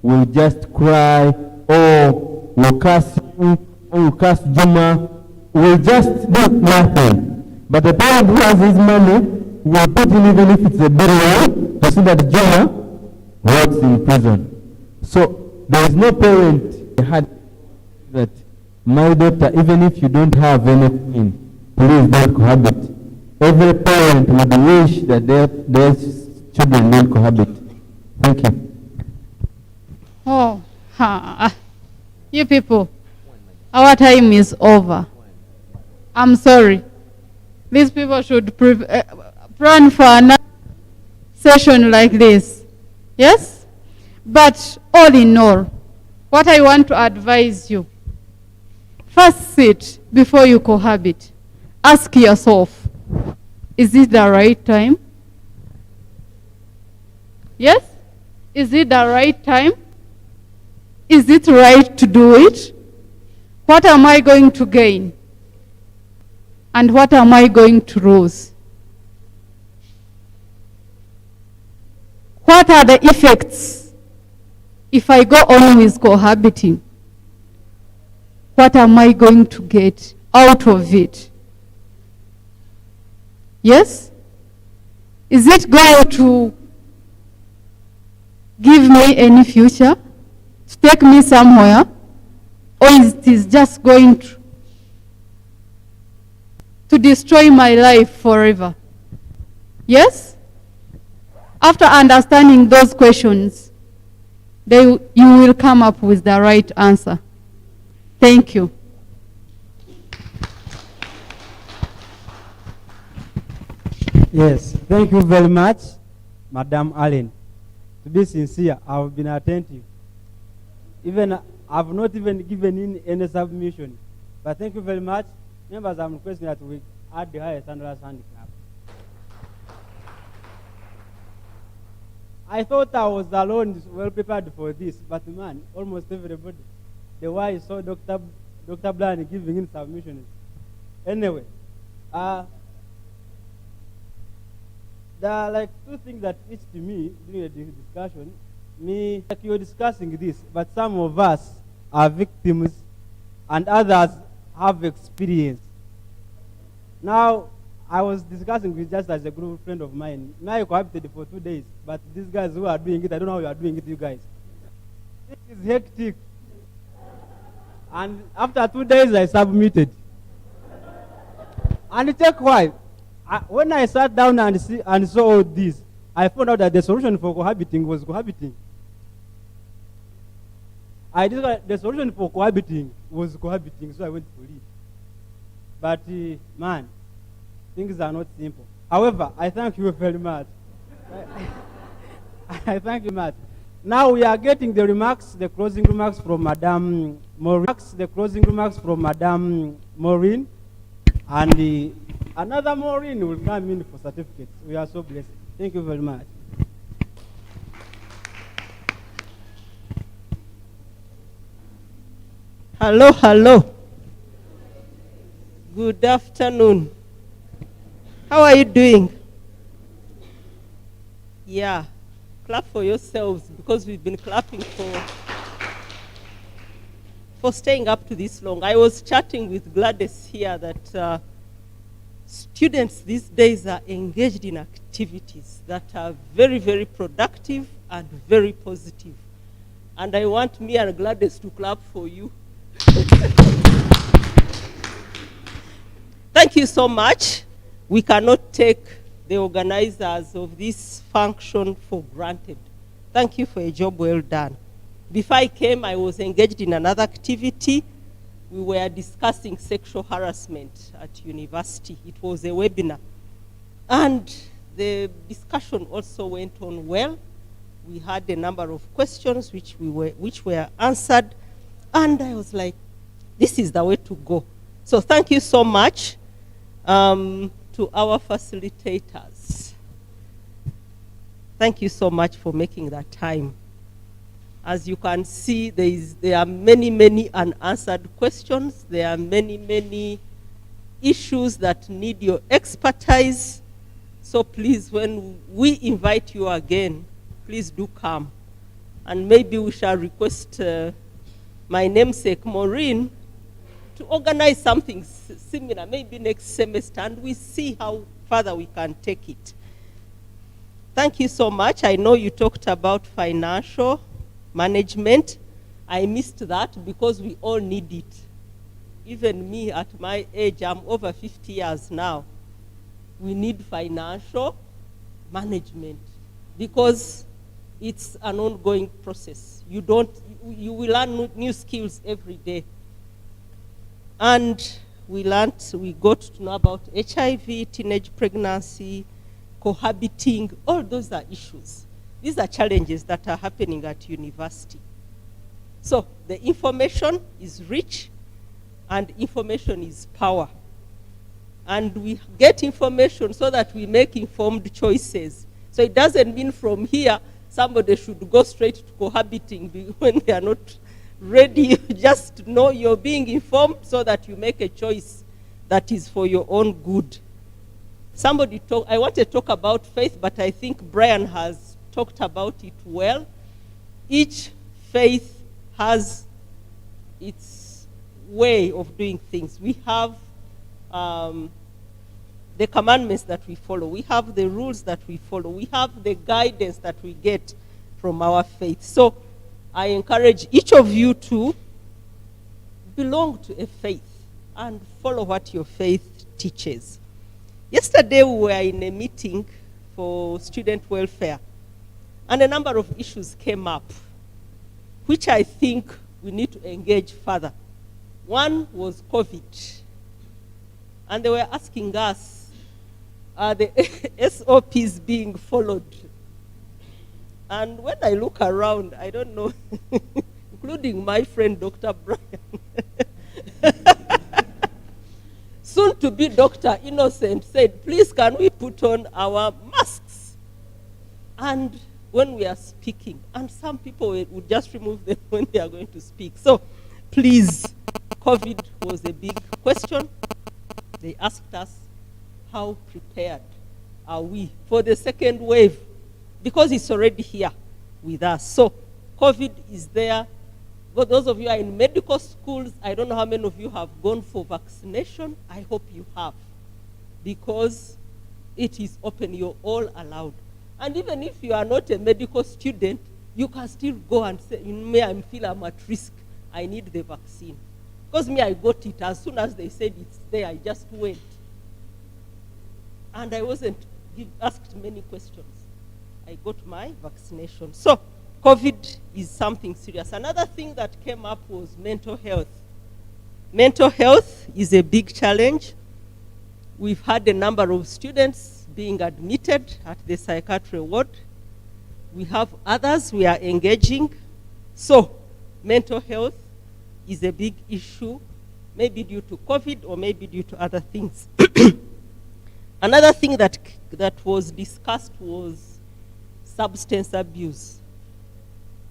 Speaker 6: will just cry or will curse you or
Speaker 15: will curse Juma, will just do nothing. But the parent who has his money will put in, even if it's a burial, to see that Juma works in prison. So there is no parent had that my daughter, even if you don't have anything, please don't cohabit. Every parent would wish that their children don't cohabit. Thank you.
Speaker 1: Oh, you people, our time is over. I'm sorry. These people should plan for another session like this. Yes? But all in all, what I want to advise you, first sit before you cohabit. Ask yourself, is it the right time? Yes? Is it the right time? Is it right to do it? What am I going to gain? And what am I going to lose? What are the effects if I go on with cohabiting? What am I going to get out of it? Yes? Is it going to give me any future? To take me somewhere? Or it is just going to destroy my life forever? Yes? After understanding those questions, you will come up with the right answer. Thank you.
Speaker 2: Yes, thank you very much, Madam Allen. To be sincere, I've been attentive. I've not even given in any submission. But thank you very much. Members, I'm requesting that we add the highest standards handicap. I thought I was alone, well prepared for this, but man, almost everybody. The way I saw Dr. Bland giving in submissions. Anyway, there are like two things that reached to me during the discussion. Like you're discussing this, but some of us are victims and others have experience. Now, I was discussing with just as a group friend of mine. I cohabited for 2 days, but these guys who are doing it, I don't know how you are doing it, you guys. It is hectic. And after 2 days, I submitted. And it took a while. When I sat down and saw all this, I found out that the solution for cohabiting was cohabiting. I discovered the solution for cohabiting was cohabiting, so I went to leave. But man, things are not simple. However, I thank you very much. I thank you much. Now we are getting the remarks, the closing remarks from Madame Maureen. And another Maureen will come in for certificates. We are so blessed. Thank you very much.
Speaker 18: Hello. Good afternoon. How are you doing? Yeah, clap for yourselves because we've been clapping for staying up to this long. I was chatting with Gladys here that students these days are engaged in activities that are very, very productive and very positive. And I want me and Gladys to clap for you. Thank you so much. We cannot take the organizers of this function for granted. Thank you for a job well done. Before I came, I was engaged in another activity. We were discussing sexual harassment at university. It was a webinar. And the discussion also went on well. We had a number of questions which were answered. And I was like, this is the way to go. So thank you so much to our facilitators. Thank you so much for making that time. As you can see, there are many, many unanswered questions. There are many, many issues that need your expertise. So please, when we invite you again, please do come. And maybe we shall request my namesake, Maureen, to organize something similar, maybe next semester, and we see how further we can take it. Thank you so much. I know you talked about financial management. I missed that because we all need it. Even me at my age, I'm over 50 years now. We need financial management because it's an ongoing process. You will learn new skills every day. And we got to know about HIV, teenage pregnancy, cohabiting, all those are issues. These are challenges that are happening at university. So the information is rich, and information is power. And we get information so that we make informed choices. So it doesn't mean from here somebody should go straight to cohabiting when they are not ready. Just know you're being informed so that you make a choice that is for your own good. I want to talk about faith, but I think Brian has talked about it well. Each faith has its way of doing things. We have the commandments that we follow. We have the rules that we follow. We have the guidance that we get from our faith. So I encourage each of you to belong to a faith and follow what your faith teaches. Yesterday we were in a meeting for student welfare, and a number of issues came up, which I think we need to engage further. One was COVID. And they were asking us, are the SOPs being followed? And when I look around, I don't know, including my friend Dr. Brian, soon to be Dr. Innocent said, please can we put on our masks? And when we are speaking, and some people would just remove them when they are going to speak. So please, COVID was a big question. They asked us, how prepared are we for the second wave? Because it's already here with us. So COVID is there. For those of you who are in medical schools, I don't know how many of you have gone for vaccination. I hope you have, because it is open. You're all allowed. And even if you are not a medical student, you can still go and say, I feel I'm at risk. I need the vaccine. Because I got it. As soon as they said it's there, I just went. And I wasn't asked many questions. I got my vaccination. So COVID is something serious. Another thing that came up was mental health. Mental health is a big challenge. We've had a number of students being admitted at the psychiatry ward. We have others we are engaging. So mental health is a big issue, maybe due to COVID or maybe due to other things. Another thing that was discussed was substance abuse.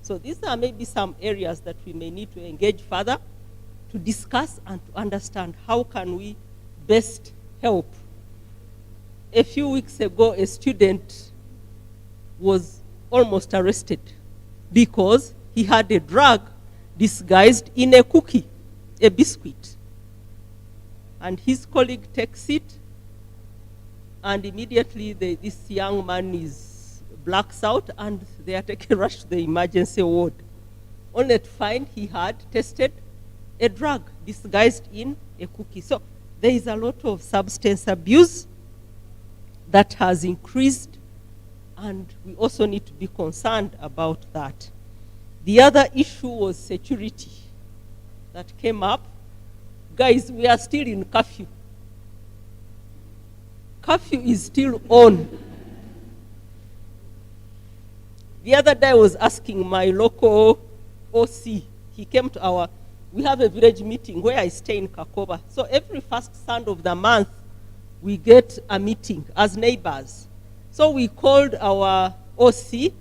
Speaker 18: So these are maybe some areas that we may need to engage further to discuss and to understand how can we best help. A few weeks ago, a student was almost arrested because he had a drug disguised in a cookie, a biscuit. And his colleague takes it, and immediately this young man blacks out, and they are taken rushed to the emergency ward, only to find he had tested a drug disguised in a cookie. So there is a lot of substance abuse that has increased, and we also need to be concerned about that. The other issue was security that came up. Guys, we are still in curfew. Curfew is still on. The other day I was asking my local OC. He came to we have a village meeting where I stay in Kakoba. So every first Sunday of the month, we get a meeting as neighbors. So we called our OC,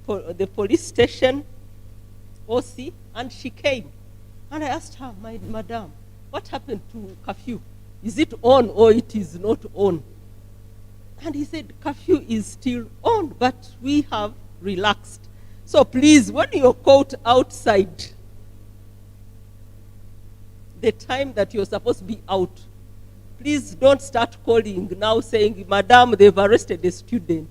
Speaker 18: the police station OC, and she came. And I asked her, Madam, what happened to curfew? Is it on or it is not on? And he said, curfew is still on, but we have relaxed. So please, when you're caught outside, the time that you're supposed to be out. Please don't start calling now saying, Madam, they've arrested a student.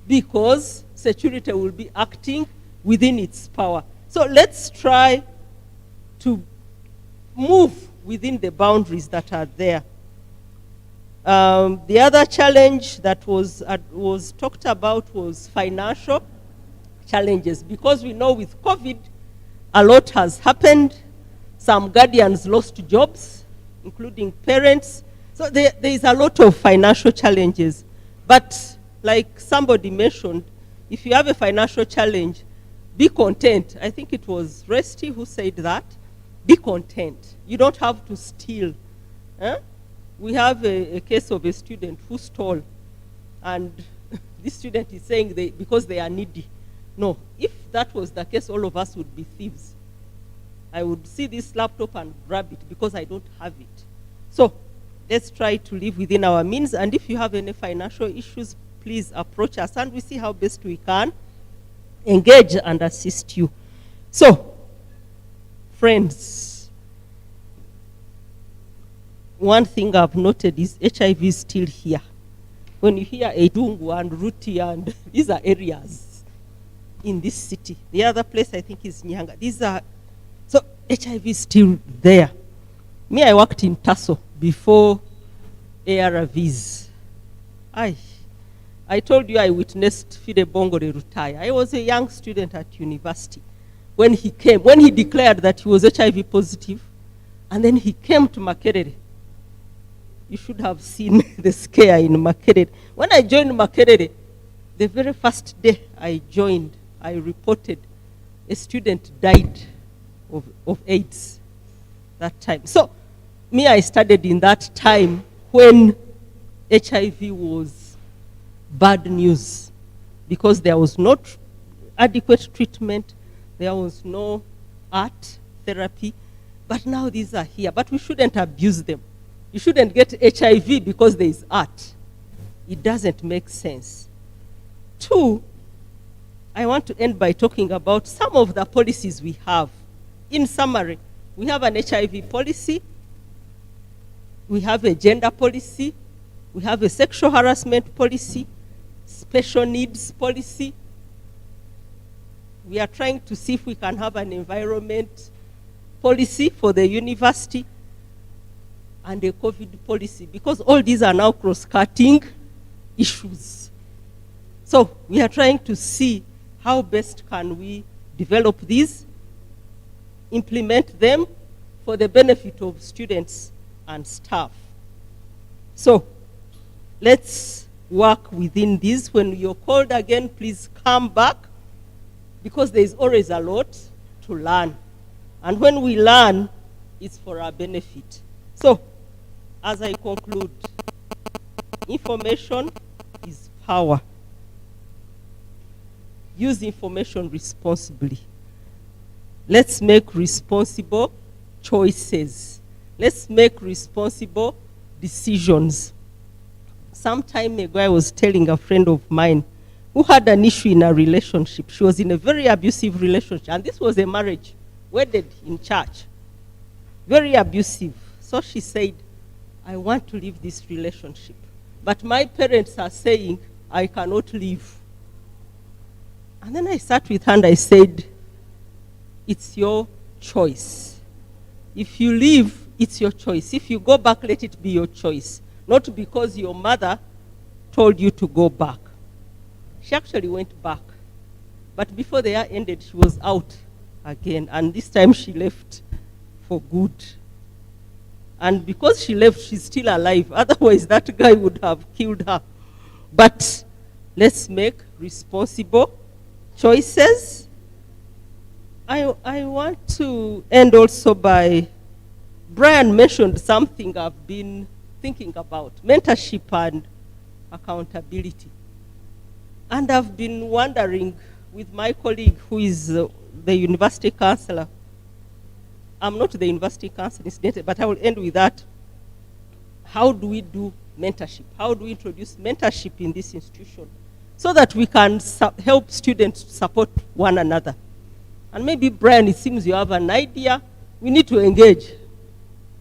Speaker 18: Because security will be acting within its power. So let's try to move within the boundaries that are there. The other challenge that was talked about was financial challenges, because we know with COVID, a lot has happened. Some guardians lost jobs, including parents. So there is a lot of financial challenges. But like somebody mentioned, if you have a financial challenge, be content. I think it was Resty who said that. Be content. You don't have to steal. We have a case of a student who stole, and this student is saying because they are needy. No, if that was the case, all of us would be thieves. I would see this laptop and grab it because I don't have it. So let's try to live within our means, and if you have any financial issues, please approach us, and we see how best we can engage and assist you. So, friends, one thing I've noted is HIV is still here. When you hear Edungu and Ruti, and these are areas in this city. The other place I think is Nyanga. So HIV is still there. Me, I worked in Tasso before ARVs. I told you I witnessed Fide Bongore retire. I was a young student at university when he came, when he declared that he was HIV positive, and then he came to Makerere. You should have seen the scare in Makerere. When I joined Makerere, the very first day I joined, I reported a student died of AIDS that time. So, me, I studied in that time when HIV was bad news, because there was not adequate treatment, there was no art therapy, but now these are here. But we shouldn't abuse them. You shouldn't get HIV because there is art. It doesn't make sense. 2, I want to end by talking about some of the policies we have. In summary, we have an HIV policy, we have a gender policy, we have a sexual harassment policy, special needs policy. We are trying to see if we can have an environment policy for the university and a COVID policy, because all these are now cross-cutting issues. So we are trying to see how best can we develop these, implement them for the benefit of students and staff. So let's work within this. When you're called again, please come back, because there is always a lot to learn. And when we learn, it's for our benefit. So, as I conclude, information is power. Use information responsibly. Let's make responsible choices. Let's make responsible decisions. Some time ago, I was telling a friend of mine who had an issue in a relationship. She was in a very abusive relationship, and this was a marriage, wedded in church. Very abusive. So she said, I want to leave this relationship, but my parents are saying I cannot leave. And then I sat with her and I said, it's your choice. If you leave, it's your choice. If you go back, let it be your choice. Not because your mother told you to go back. She actually went back. But before the year ended, she was out again. And this time she left for good. And because she left, she's still alive. Otherwise, that guy would have killed her. But let's make responsible choices. I want to end also by, Brian mentioned something I've been thinking about, mentorship and accountability. And I've been wondering with my colleague who is the university counselor. I'm not the university counselor, incidentally, but I will end with that. How do we do mentorship? How do we introduce mentorship in this institution so that we can help students support one another? And maybe, Brian, it seems you have an idea. We need to engage.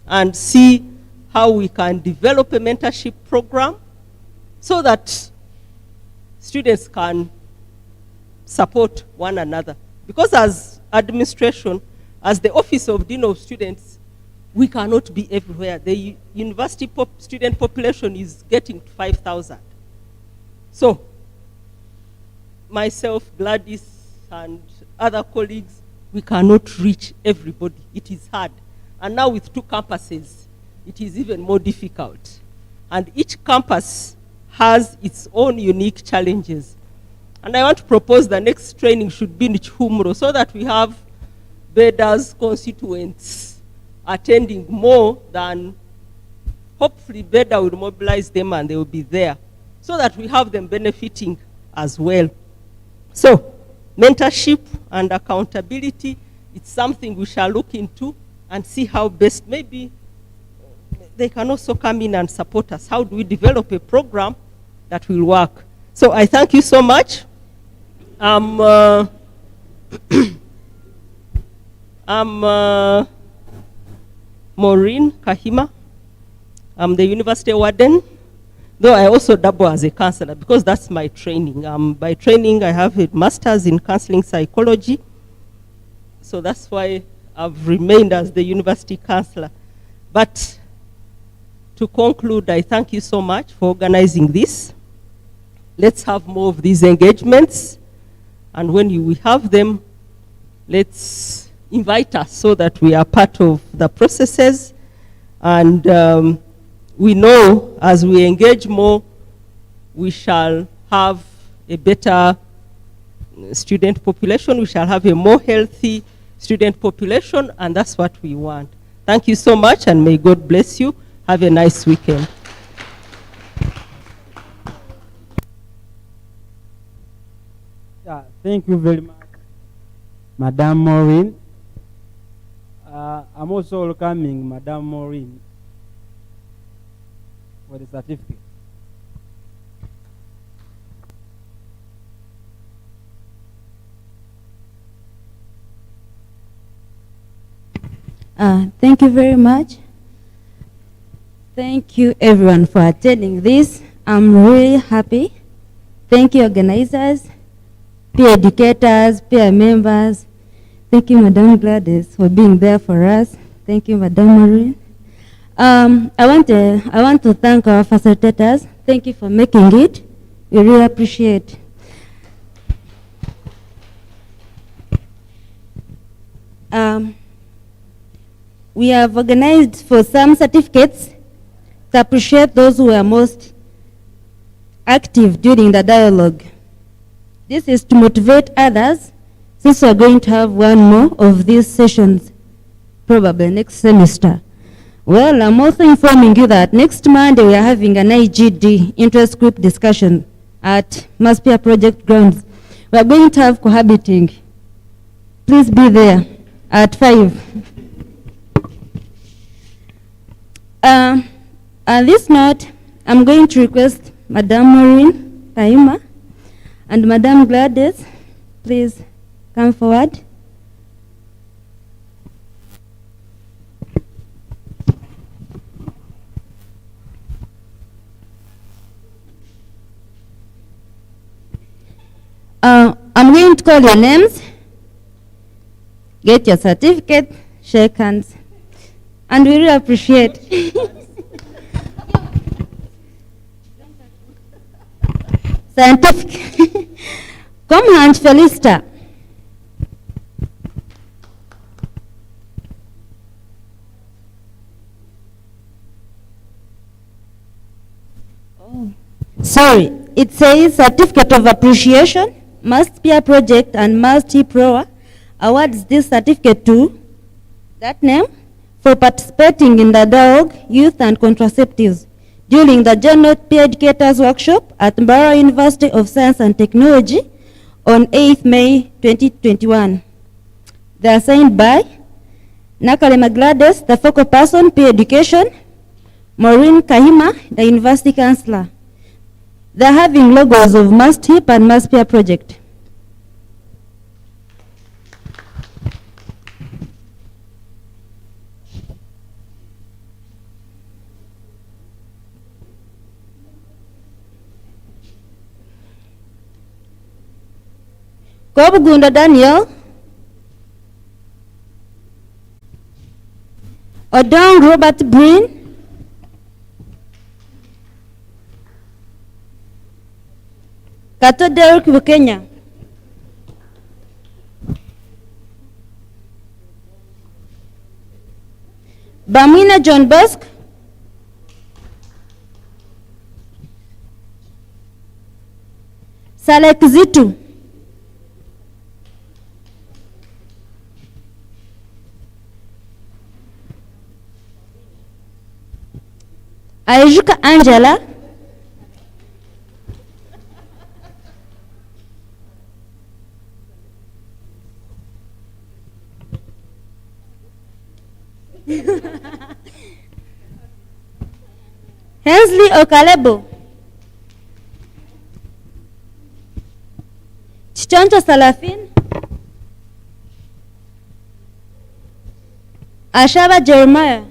Speaker 18: and see how we can develop a mentorship program so that students can support one another. Because as administration, as the Office of Dean of Students, we cannot be everywhere. The university student population is getting to 5,000. So, myself, Gladys, and other colleagues, we cannot reach everybody. It is hard. And now with 2 campuses, it is even more difficult. And each campus has its own unique challenges. And I want to propose the next training should be in Chumro so that we have Beda's constituents attending more than, hopefully Beda will mobilize them and they will be there so that we have them benefiting as well. So, mentorship and accountability, it's something we shall look into and see how best, maybe they can also come in and support us. How do we develop a program that will work? So I thank you so much. I'm Maureen Kahima. I'm the university warden, though I also double as a counselor because that's my training. By training, I have a master's in counseling psychology. So that's why I've remained as the university counselor. But to conclude, I thank you so much for organizing this. Let's have more of these engagements. And when we have them, let's invite us so that we are part of the processes. And we know as we engage more, we shall have a better student population. We shall have a more healthy student population, and that's what we want. Thank you so much, and may God bless you. Have a nice weekend.
Speaker 2: Yeah, thank you very much, Madam Maureen. I'm also welcoming Madam Maureen for the certificate.
Speaker 19: Thank you very much. Thank you everyone for attending this. I'm really happy. Thank you organizers, peer educators, peer members. Thank you Madam Gladys for being there for us. Thank you Madam Maureen. I want to thank our facilitators. Thank you for making it. We really appreciate. We have organized for some certificates to appreciate those who were most active during the dialogue. This is to motivate others, since we're going to have one more of these sessions, probably next semester. Well, I'm also informing you that next Monday we are having an IGD, interest group discussion, at Maspia Project Grounds. We are going to have cohabiting. Please be there at 5. On this note, I'm going to request Madam Maureen Kaima and Madam Gladys, please come forward. I'm going to call your names, get your certificate, shake hands, and we really appreciate. Scientific. Come hand Felista. Oh. Sorry, it says certificate of appreciation, must be a project and must be pro awards this certificate to that name for participating in the dialogue, youth and contraceptives during the General Peer Educators Workshop at Mbara University of Science and Technology on 8th May 2021. They are signed by Nakalema Gladys, the focal person, Peer Education, Maureen Kahima, the University Counselor. They are having logos of MustHip and MustPeer Project. Kobugunda Daniel, Odong Robert Breen, Kato Derek Bukenya, Bamina John Busk, Salek Zitu, Aishuka Angela, Hensley Okalebo, Chichoncho Salafin, Ashaba Jeremiah,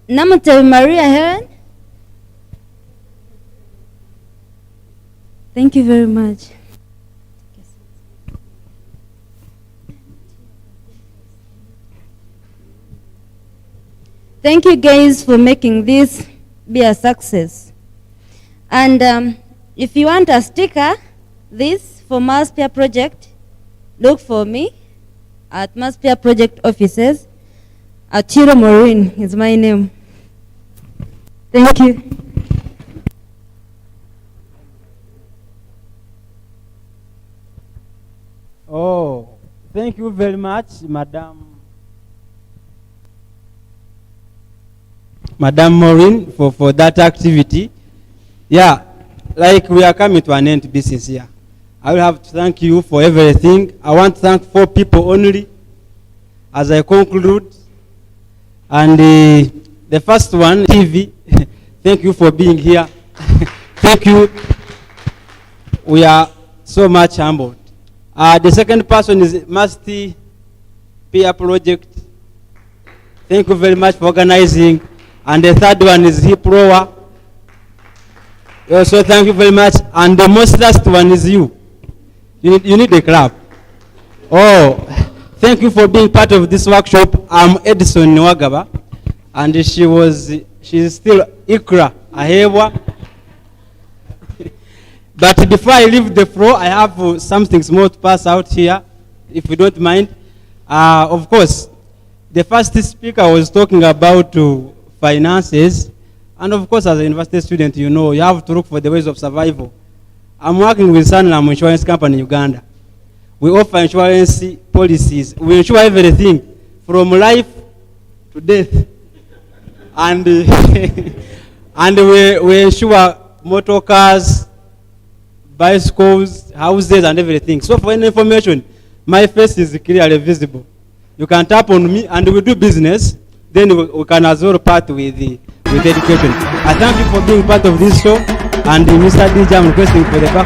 Speaker 19: Namutel Maria Helen. Thank you very much. Thank you guys for making this be a success. And if you want a sticker, this for Mass Peer Project, look for me at Mass Peer Project offices. Achiro Maureen is my name. Thank you.
Speaker 2: Oh, thank you very much, Madam Maureen, for that activity. Yeah, like we are coming to an end to be sincere. I will have to thank you for everything. I want to thank 4 people only as I conclude. And the first one, TV, thank you for being here. Thank you. We are so much humbled. The second person is Master Peer Project. Thank you very much for organizing. And the third one is Hiproa. Also, thank you very much. And the most last one is you. You need a clap. Oh, thank you for being part of this workshop. I'm Edison Nwagaba, and she's still Ikra Ahewa. But before I leave the floor, I have something small to pass out here, if you don't mind. Of course, the first speaker was talking about finances, and of course, as a university student, you know, you have to look for the ways of survival. I'm working with Sanlam Insurance Company in Uganda. We offer insurance policies. We insure everything from life to death. And, and we insure motor cars, bicycles, houses, and everything. So for any information, my face is clearly visible. You can tap on me and we do business. Then we can as well part with education. I thank you for being part of this show. And Mr. DJ, I'm requesting for the back.